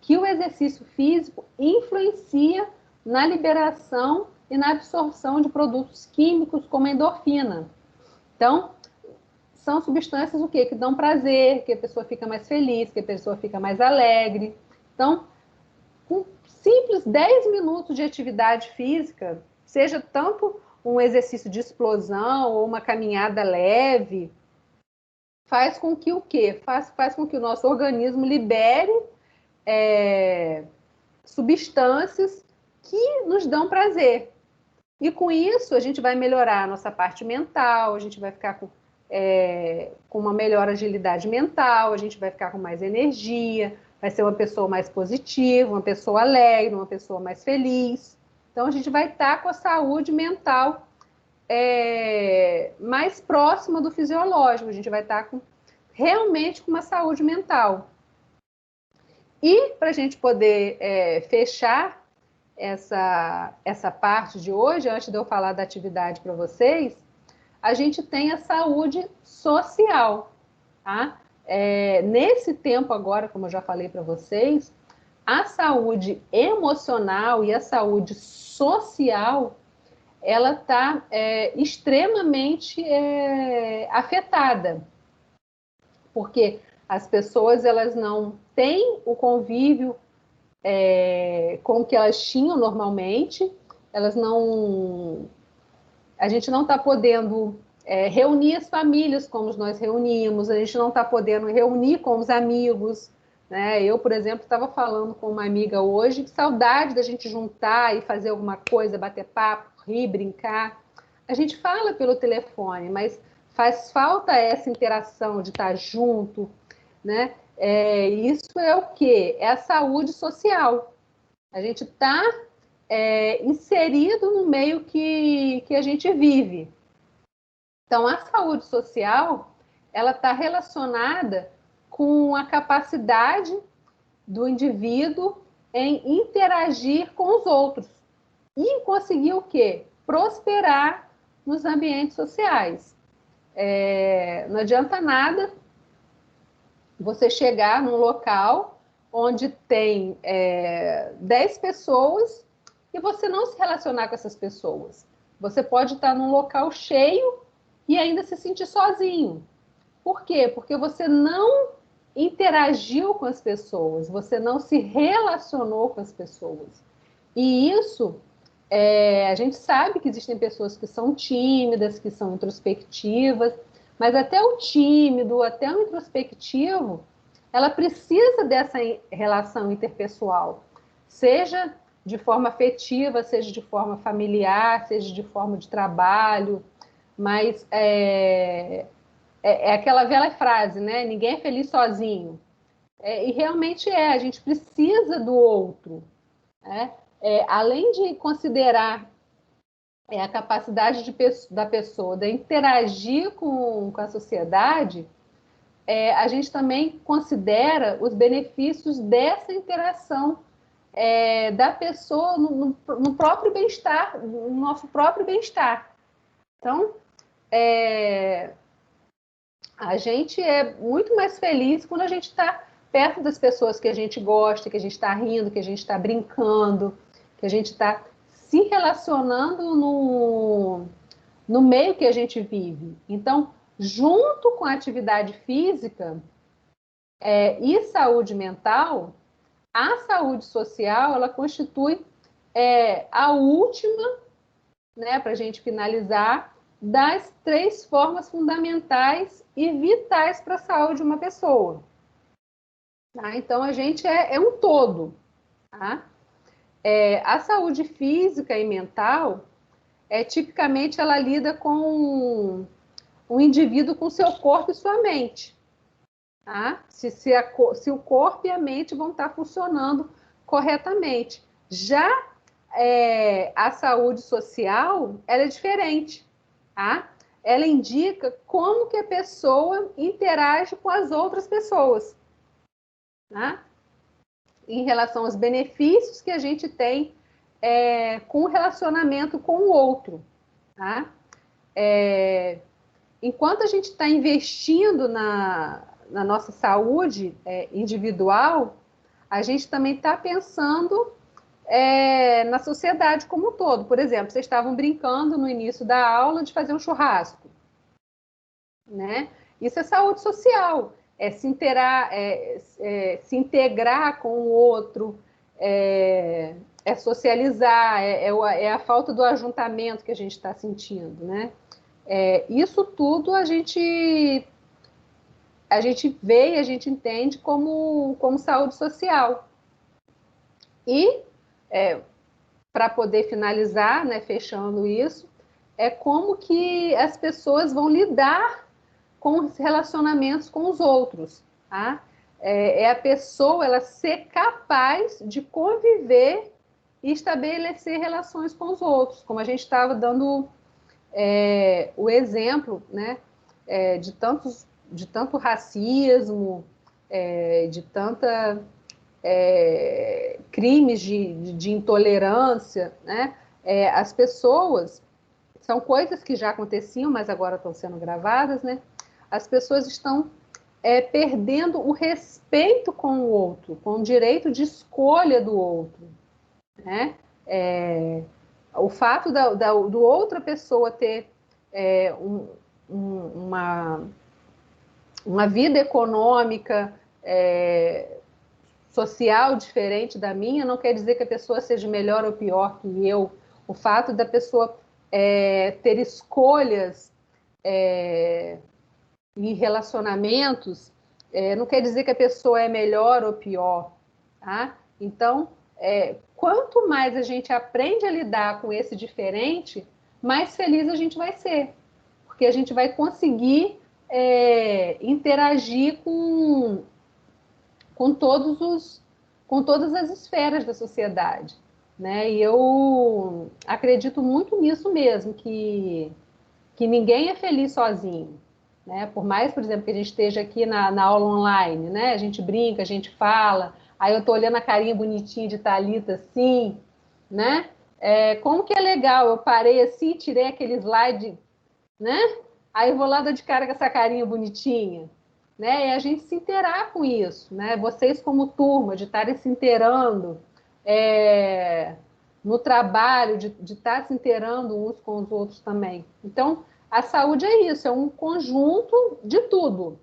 que o exercício físico influencia na liberação e na absorção de produtos químicos como a endorfina. Então, são substâncias o quê? Que dão prazer, que a pessoa fica mais feliz, que a pessoa fica mais alegre. Então, com simples 10 minutos de atividade física, seja tanto um exercício de explosão ou uma caminhada leve, faz com que o quê? Faz com que o nosso organismo libere substâncias que nos dão prazer. E com isso, a gente vai melhorar a nossa parte mental, a gente vai ficar com uma melhor agilidade mental, a gente vai ficar com mais energia, vai ser uma pessoa mais positiva, uma pessoa alegre, uma pessoa mais feliz. Então, a gente vai estar com a saúde mental mais próxima do fisiológico, a gente vai estar realmente com uma saúde mental. E, para a gente poder fechar essa parte de hoje, antes de eu falar da atividade para vocês, a gente tem a saúde social, tá? Nesse tempo agora, como eu já falei para vocês, a saúde emocional e a saúde social, ela está extremamente afetada, porque as pessoas elas não têm o convívio com o que elas tinham normalmente, elas não, a gente não está podendo reunir as famílias como nós reunimos, a gente não está podendo reunir com os amigos, né? Eu, por exemplo, estava falando com uma amiga hoje, que saudade da gente juntar e fazer alguma coisa, bater papo, rir, brincar. A gente fala pelo telefone, mas faz falta essa interação de estar junto, né? Isso é o quê? É a saúde social. A gente está inserido no meio que a gente vive. Então, a saúde social, ela está relacionada com a capacidade do indivíduo em interagir com os outros e conseguir o quê? Prosperar nos ambientes sociais. Não adianta nada você chegar num local onde tem 10 pessoas e você não se relacionar com essas pessoas. Você pode estar num local cheio e ainda se sentir sozinho. Por quê? Porque você não interagiu com as pessoas, você não se relacionou com as pessoas. E isso, a gente sabe que existem pessoas que são tímidas, que são introspectivas, mas até o tímido, até o introspectivo, ela precisa dessa relação interpessoal, seja de forma afetiva, seja de forma familiar, seja de forma de trabalho, mas é aquela velha frase, né? Ninguém é feliz sozinho. E realmente a gente precisa do outro. Né? Além de considerar a capacidade da pessoa de interagir com a sociedade, a gente também considera os benefícios dessa interação da pessoa no próprio bem-estar, no nosso próprio bem-estar. Então, a gente é muito mais feliz quando a gente está perto das pessoas que a gente gosta, que a gente está rindo, que a gente está brincando, que a gente está se relacionando no meio que a gente vive. Então, junto com a atividade física e saúde mental, a saúde social, ela constitui a última, né, para a gente finalizar, das 3 formas fundamentais e vitais para a saúde de uma pessoa. Tá? Então, a gente é um todo. Tá? A saúde física e mental, tipicamente, ela lida com o indivíduo com seu corpo e sua mente. Tá? Se o corpo e a mente vão estar funcionando corretamente. Já a saúde social, ela é diferente. Tá? Ela indica como que a pessoa interage com as outras pessoas. Tá? Em relação aos benefícios que a gente tem com o relacionamento com o outro. Tá? Enquanto a gente está investindo na nossa saúde individual, a gente também está pensando na sociedade como um todo. Por exemplo, vocês estavam brincando no início da aula de fazer um churrasco. Né? Isso é saúde social, se integrar com o outro, socializar, é a falta do ajuntamento que a gente está sentindo. Né? Isso tudo a gente vê e a gente entende como saúde social. E, para poder finalizar, né, fechando isso, como que as pessoas vão lidar com os relacionamentos com os outros. Tá? A pessoa ela ser capaz de conviver e estabelecer relações com os outros, como a gente estava dando o exemplo, né, de tanto racismo, de tanta crimes de intolerância, né? As pessoas, são coisas que já aconteciam, mas agora estão sendo gravadas, né? As pessoas estão perdendo o respeito com o outro, com o direito de escolha do outro, né? O fato do outra pessoa ter uma vida econômica, social diferente da minha, não quer dizer que a pessoa seja melhor ou pior que eu. O fato da pessoa ter escolhas em relacionamentos não quer dizer que a pessoa é melhor ou pior, tá? Então, quanto mais a gente aprende a lidar com esse diferente, mais feliz a gente vai ser, porque a gente vai conseguir interagir com todas as esferas da sociedade, né? E eu acredito muito nisso mesmo, que ninguém é feliz sozinho, né? Por mais, por exemplo, que a gente esteja aqui na aula online, né? A gente brinca, a gente fala, aí eu estou olhando a carinha bonitinha de Thalita assim, né? Como que é legal, eu parei assim, tirei aquele slide, né? Aí eu vou lá dar de cara com essa carinha bonitinha, né? E a gente se interar com isso, né? Vocês como turma, de estarem se inteirando no trabalho, de estar se inteirando uns com os outros também. Então, a saúde é isso, é um conjunto de tudo,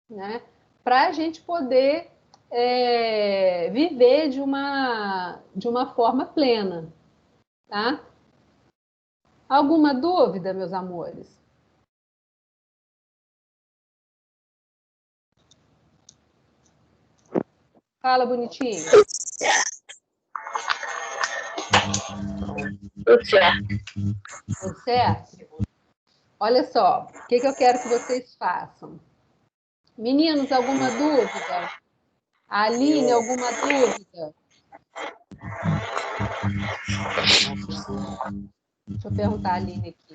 né? Para a gente poder viver de uma forma plena, tá? Alguma dúvida, meus amores? Fala, bonitinho. Tudo certo. Tudo certo? Olha só, o que eu quero que vocês façam? Meninos, alguma dúvida? Aline, alguma dúvida? Deixa eu perguntar a Aline aqui.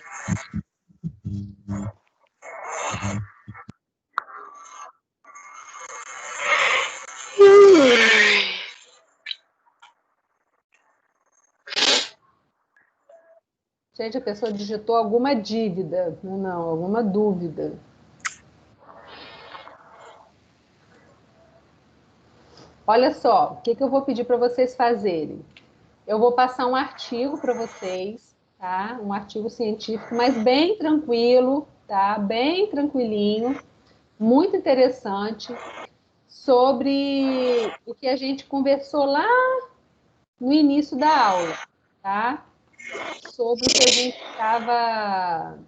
Gente, a pessoa digitou alguma dívida. Não, alguma dúvida. Olha só, o que eu vou pedir para vocês fazerem? Eu vou passar um artigo para vocês, tá? Um artigo científico, mas bem tranquilo, tá? Bem tranquilinho, muito interessante, sobre o que a gente conversou lá no início da aula, tá? Sobre o que a gente estava...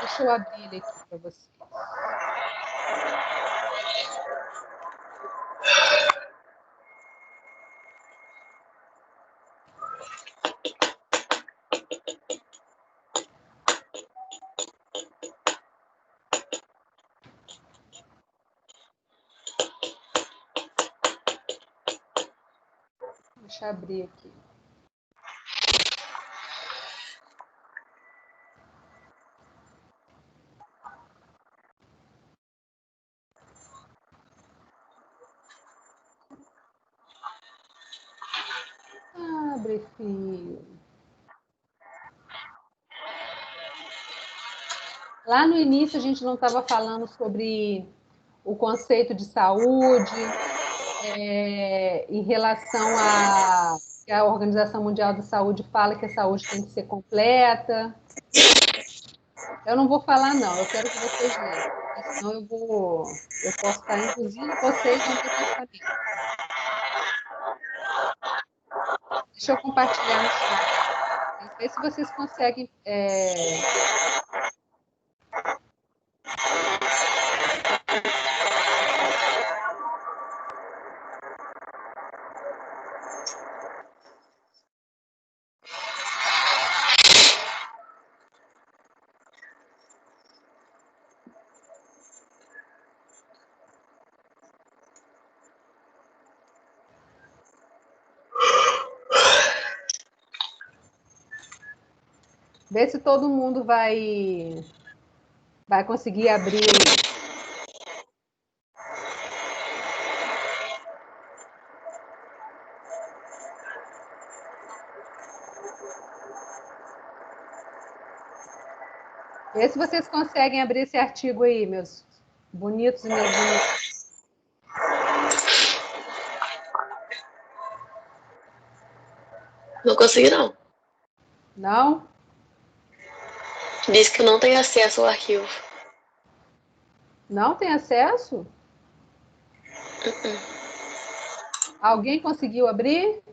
Deixa eu abrir ele aqui para vocês. Deixa eu abrir aqui. Abre, filho. Lá no início a gente não estava falando sobre o conceito de saúde, em relação a que a Organização Mundial da Saúde fala que a saúde tem que ser completa. Eu não vou falar, não, eu quero que vocês leiam, porque senão eu posso estar induzindo vocês a um pensamento. Deixa eu compartilhar no chat. Ver se vocês conseguem. Ver se todo mundo vai conseguir abrir. Vê se vocês conseguem abrir esse artigo aí, meus bonitos e meus bonitos. Não consegui, não. Não? Diz que não tem acesso ao arquivo. Não tem acesso? Alguém conseguiu abrir?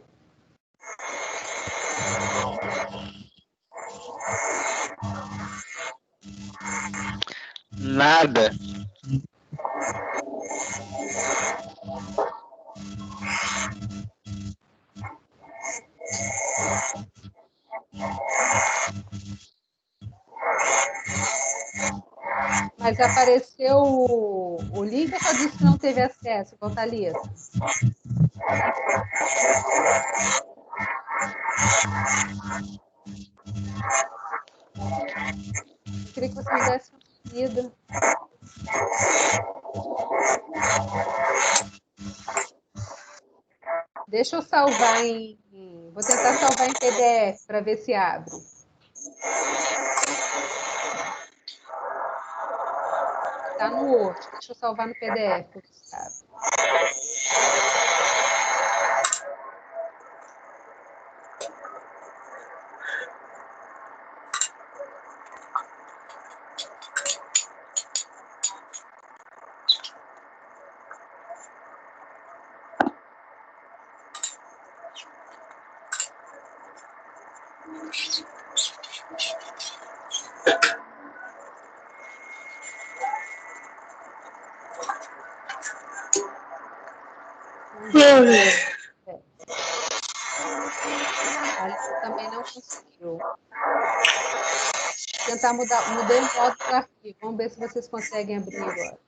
Nada. Mas apareceu o link ou só disse que não teve acesso, Thalita? Queria que você me desse uma medida. Deixa eu salvar em... Vou tentar salvar em PDF para ver se abre. Está no Word. Deixa eu salvar no PDF para ver se abre. Ali também não conseguiu. Vou tentar mudei o modo do arquivo. Vamos ver se vocês conseguem abrir agora.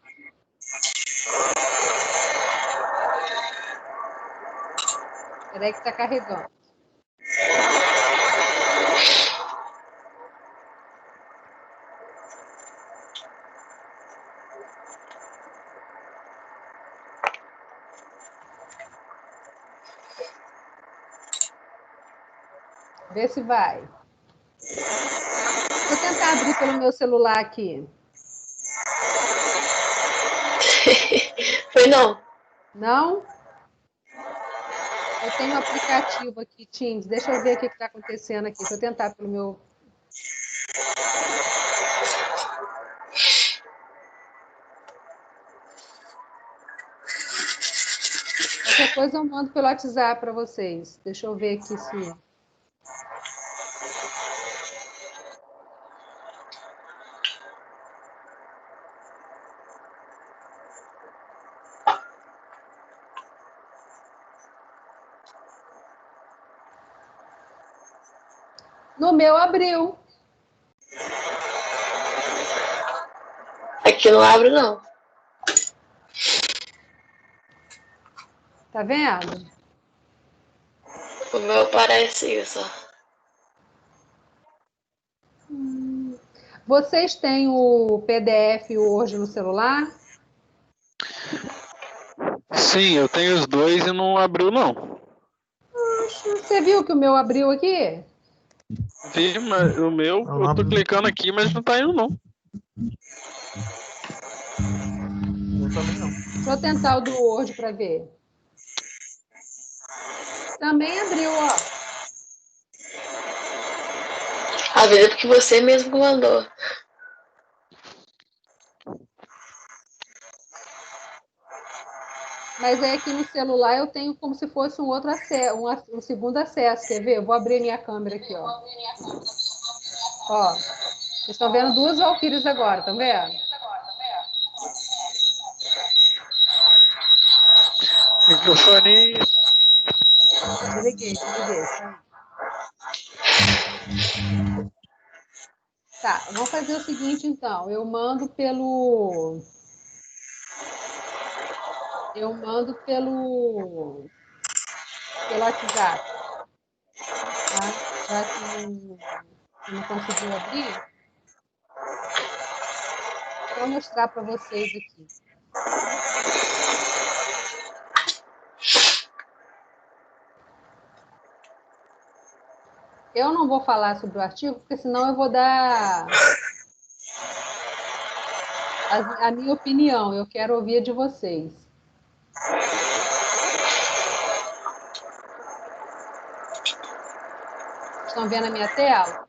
Espera aí que está carregando. Vê se vai. Vou tentar abrir pelo meu celular aqui. Foi não. Não? Eu tenho um aplicativo aqui, Teams. Deixa eu ver o que está acontecendo aqui. Deixa eu tentar pelo meu... Qualquer coisa eu mando pelo WhatsApp para vocês. Deixa eu ver aqui se... No meu abriu. Aqui não abre, não. Tá vendo? O meu parece isso. Vocês têm o PDF e o Word no celular? Sim, eu tenho os dois e não abriu, não. Você viu que o meu abriu aqui? Vi, mas o meu, eu tô clicando aqui, mas não tá indo, não. Eu também não. Deixa eu tentar o do Word para ver. Também abriu, ó. Às vezes é porque você mesmo mandou. Mas é aqui no celular eu tenho como se fosse um outro acesso, um segundo acesso. Quer ver? Eu vou abrir minha câmera aqui, ó. Ó. Vocês estão vendo duas Valkyries agora, estão vendo? Microfone. Desliguei. Tá, vamos fazer o seguinte, então. Eu mando pelo WhatsApp, tá? Já que não conseguiu abrir, vou mostrar para vocês aqui. Eu não vou falar sobre o artigo, porque senão eu vou dar a minha opinião. Eu quero ouvir a de vocês. estão vendo a minha tela?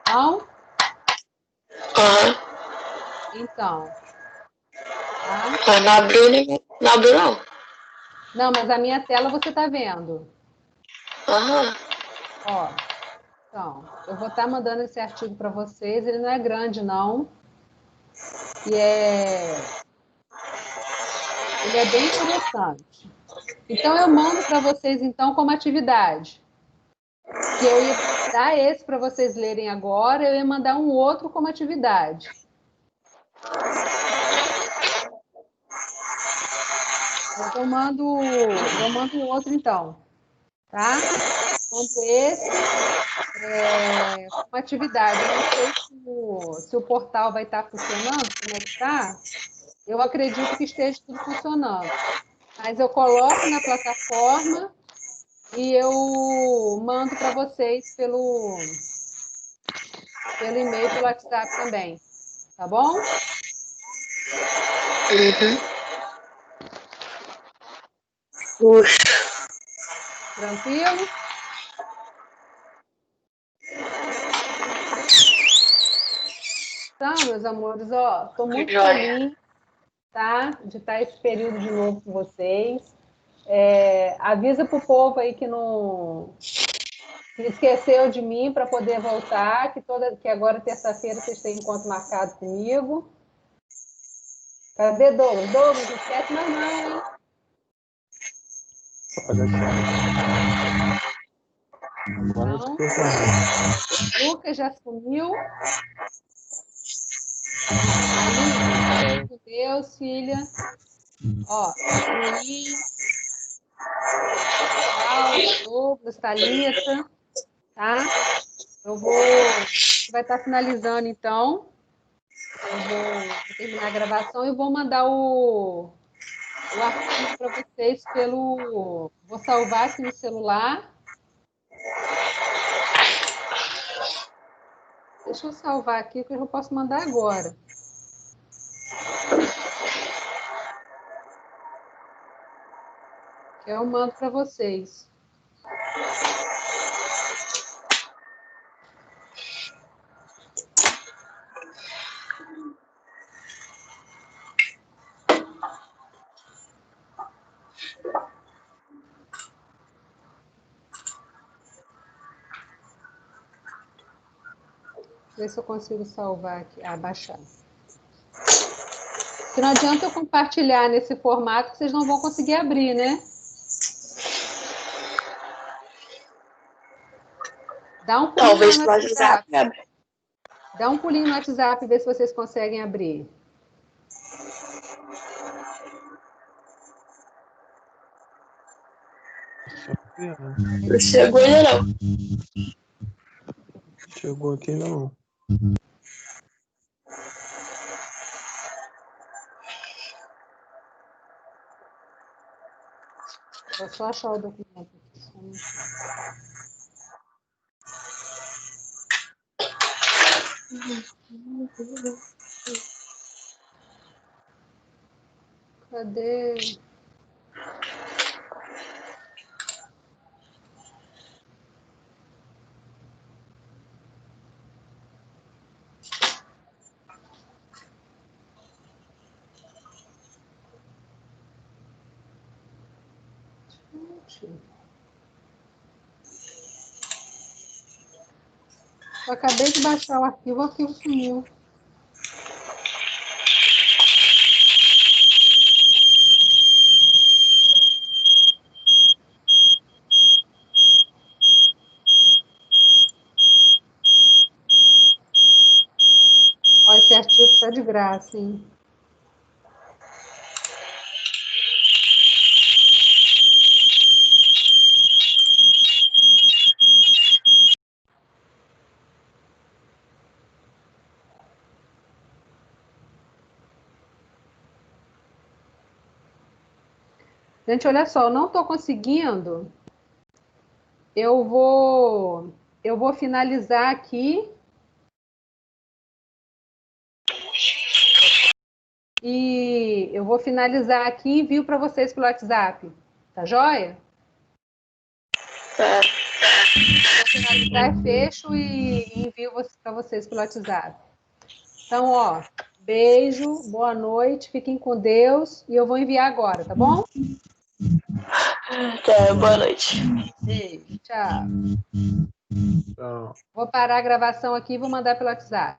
Não? Então. Tá? Não abriu, não abriu, não. Não, mas a minha tela você está vendo. Ó, então, eu vou estar mandando esse artigo para vocês. Ele não é grande, não. Ele é bem interessante. Então, eu mando para vocês, então, como atividade. Que eu ia dar esse para vocês lerem agora, eu ia mandar um outro como atividade. Mas eu mando um outro, então. Tá? Mando esse como atividade. Eu não sei se o portal vai estar funcionando, como é que está. Eu acredito que esteja tudo funcionando. Mas eu coloco na plataforma e eu mando para vocês pelo e-mail, pelo WhatsApp também. Tá bom? Tranquilo? Então, meus amores, ó, estou muito feliz, tá, de estar esse período de novo com vocês. Avisa pro povo aí que não que esqueceu de mim para poder voltar, que agora terça-feira vocês têm encontro marcado comigo. Cadê Douglas? Douglas, não esquece mais não, hein? Não. Lucas já sumiu. Aí, com Deus, filha. Ó, Luiz, Paulo, Douglas, Thalita, tá? Vai estar finalizando, então. Eu vou terminar a gravação e vou mandar o arquivo para vocês vou salvar aqui no celular. Deixa eu salvar aqui, que eu já posso mandar agora. Eu mando para vocês. Ver se eu consigo salvar aqui, baixar. Porque não adianta eu compartilhar nesse formato que vocês não vão conseguir abrir, né? Dá um pulinho Talvez no no WhatsApp. Dá um pulinho no WhatsApp e vê se vocês conseguem abrir. Não chegou ainda, não. Chegou aqui, não. Vou só achar o documento. Cadê? Eu acabei de baixar o arquivo sumiu. Ó, esse artigo está de graça, hein? Gente, olha só, eu não estou conseguindo. Eu vou finalizar aqui. E eu vou finalizar aqui e envio para vocês pelo WhatsApp. Tá joia? Tá. Vou finalizar, fecho e envio para vocês pelo WhatsApp. Então, ó, beijo, boa noite, fiquem com Deus e eu vou enviar agora, tá bom? Tá, boa noite. Beijo, tchau. Tchau. Vou parar a gravação aqui e vou mandar pelo WhatsApp.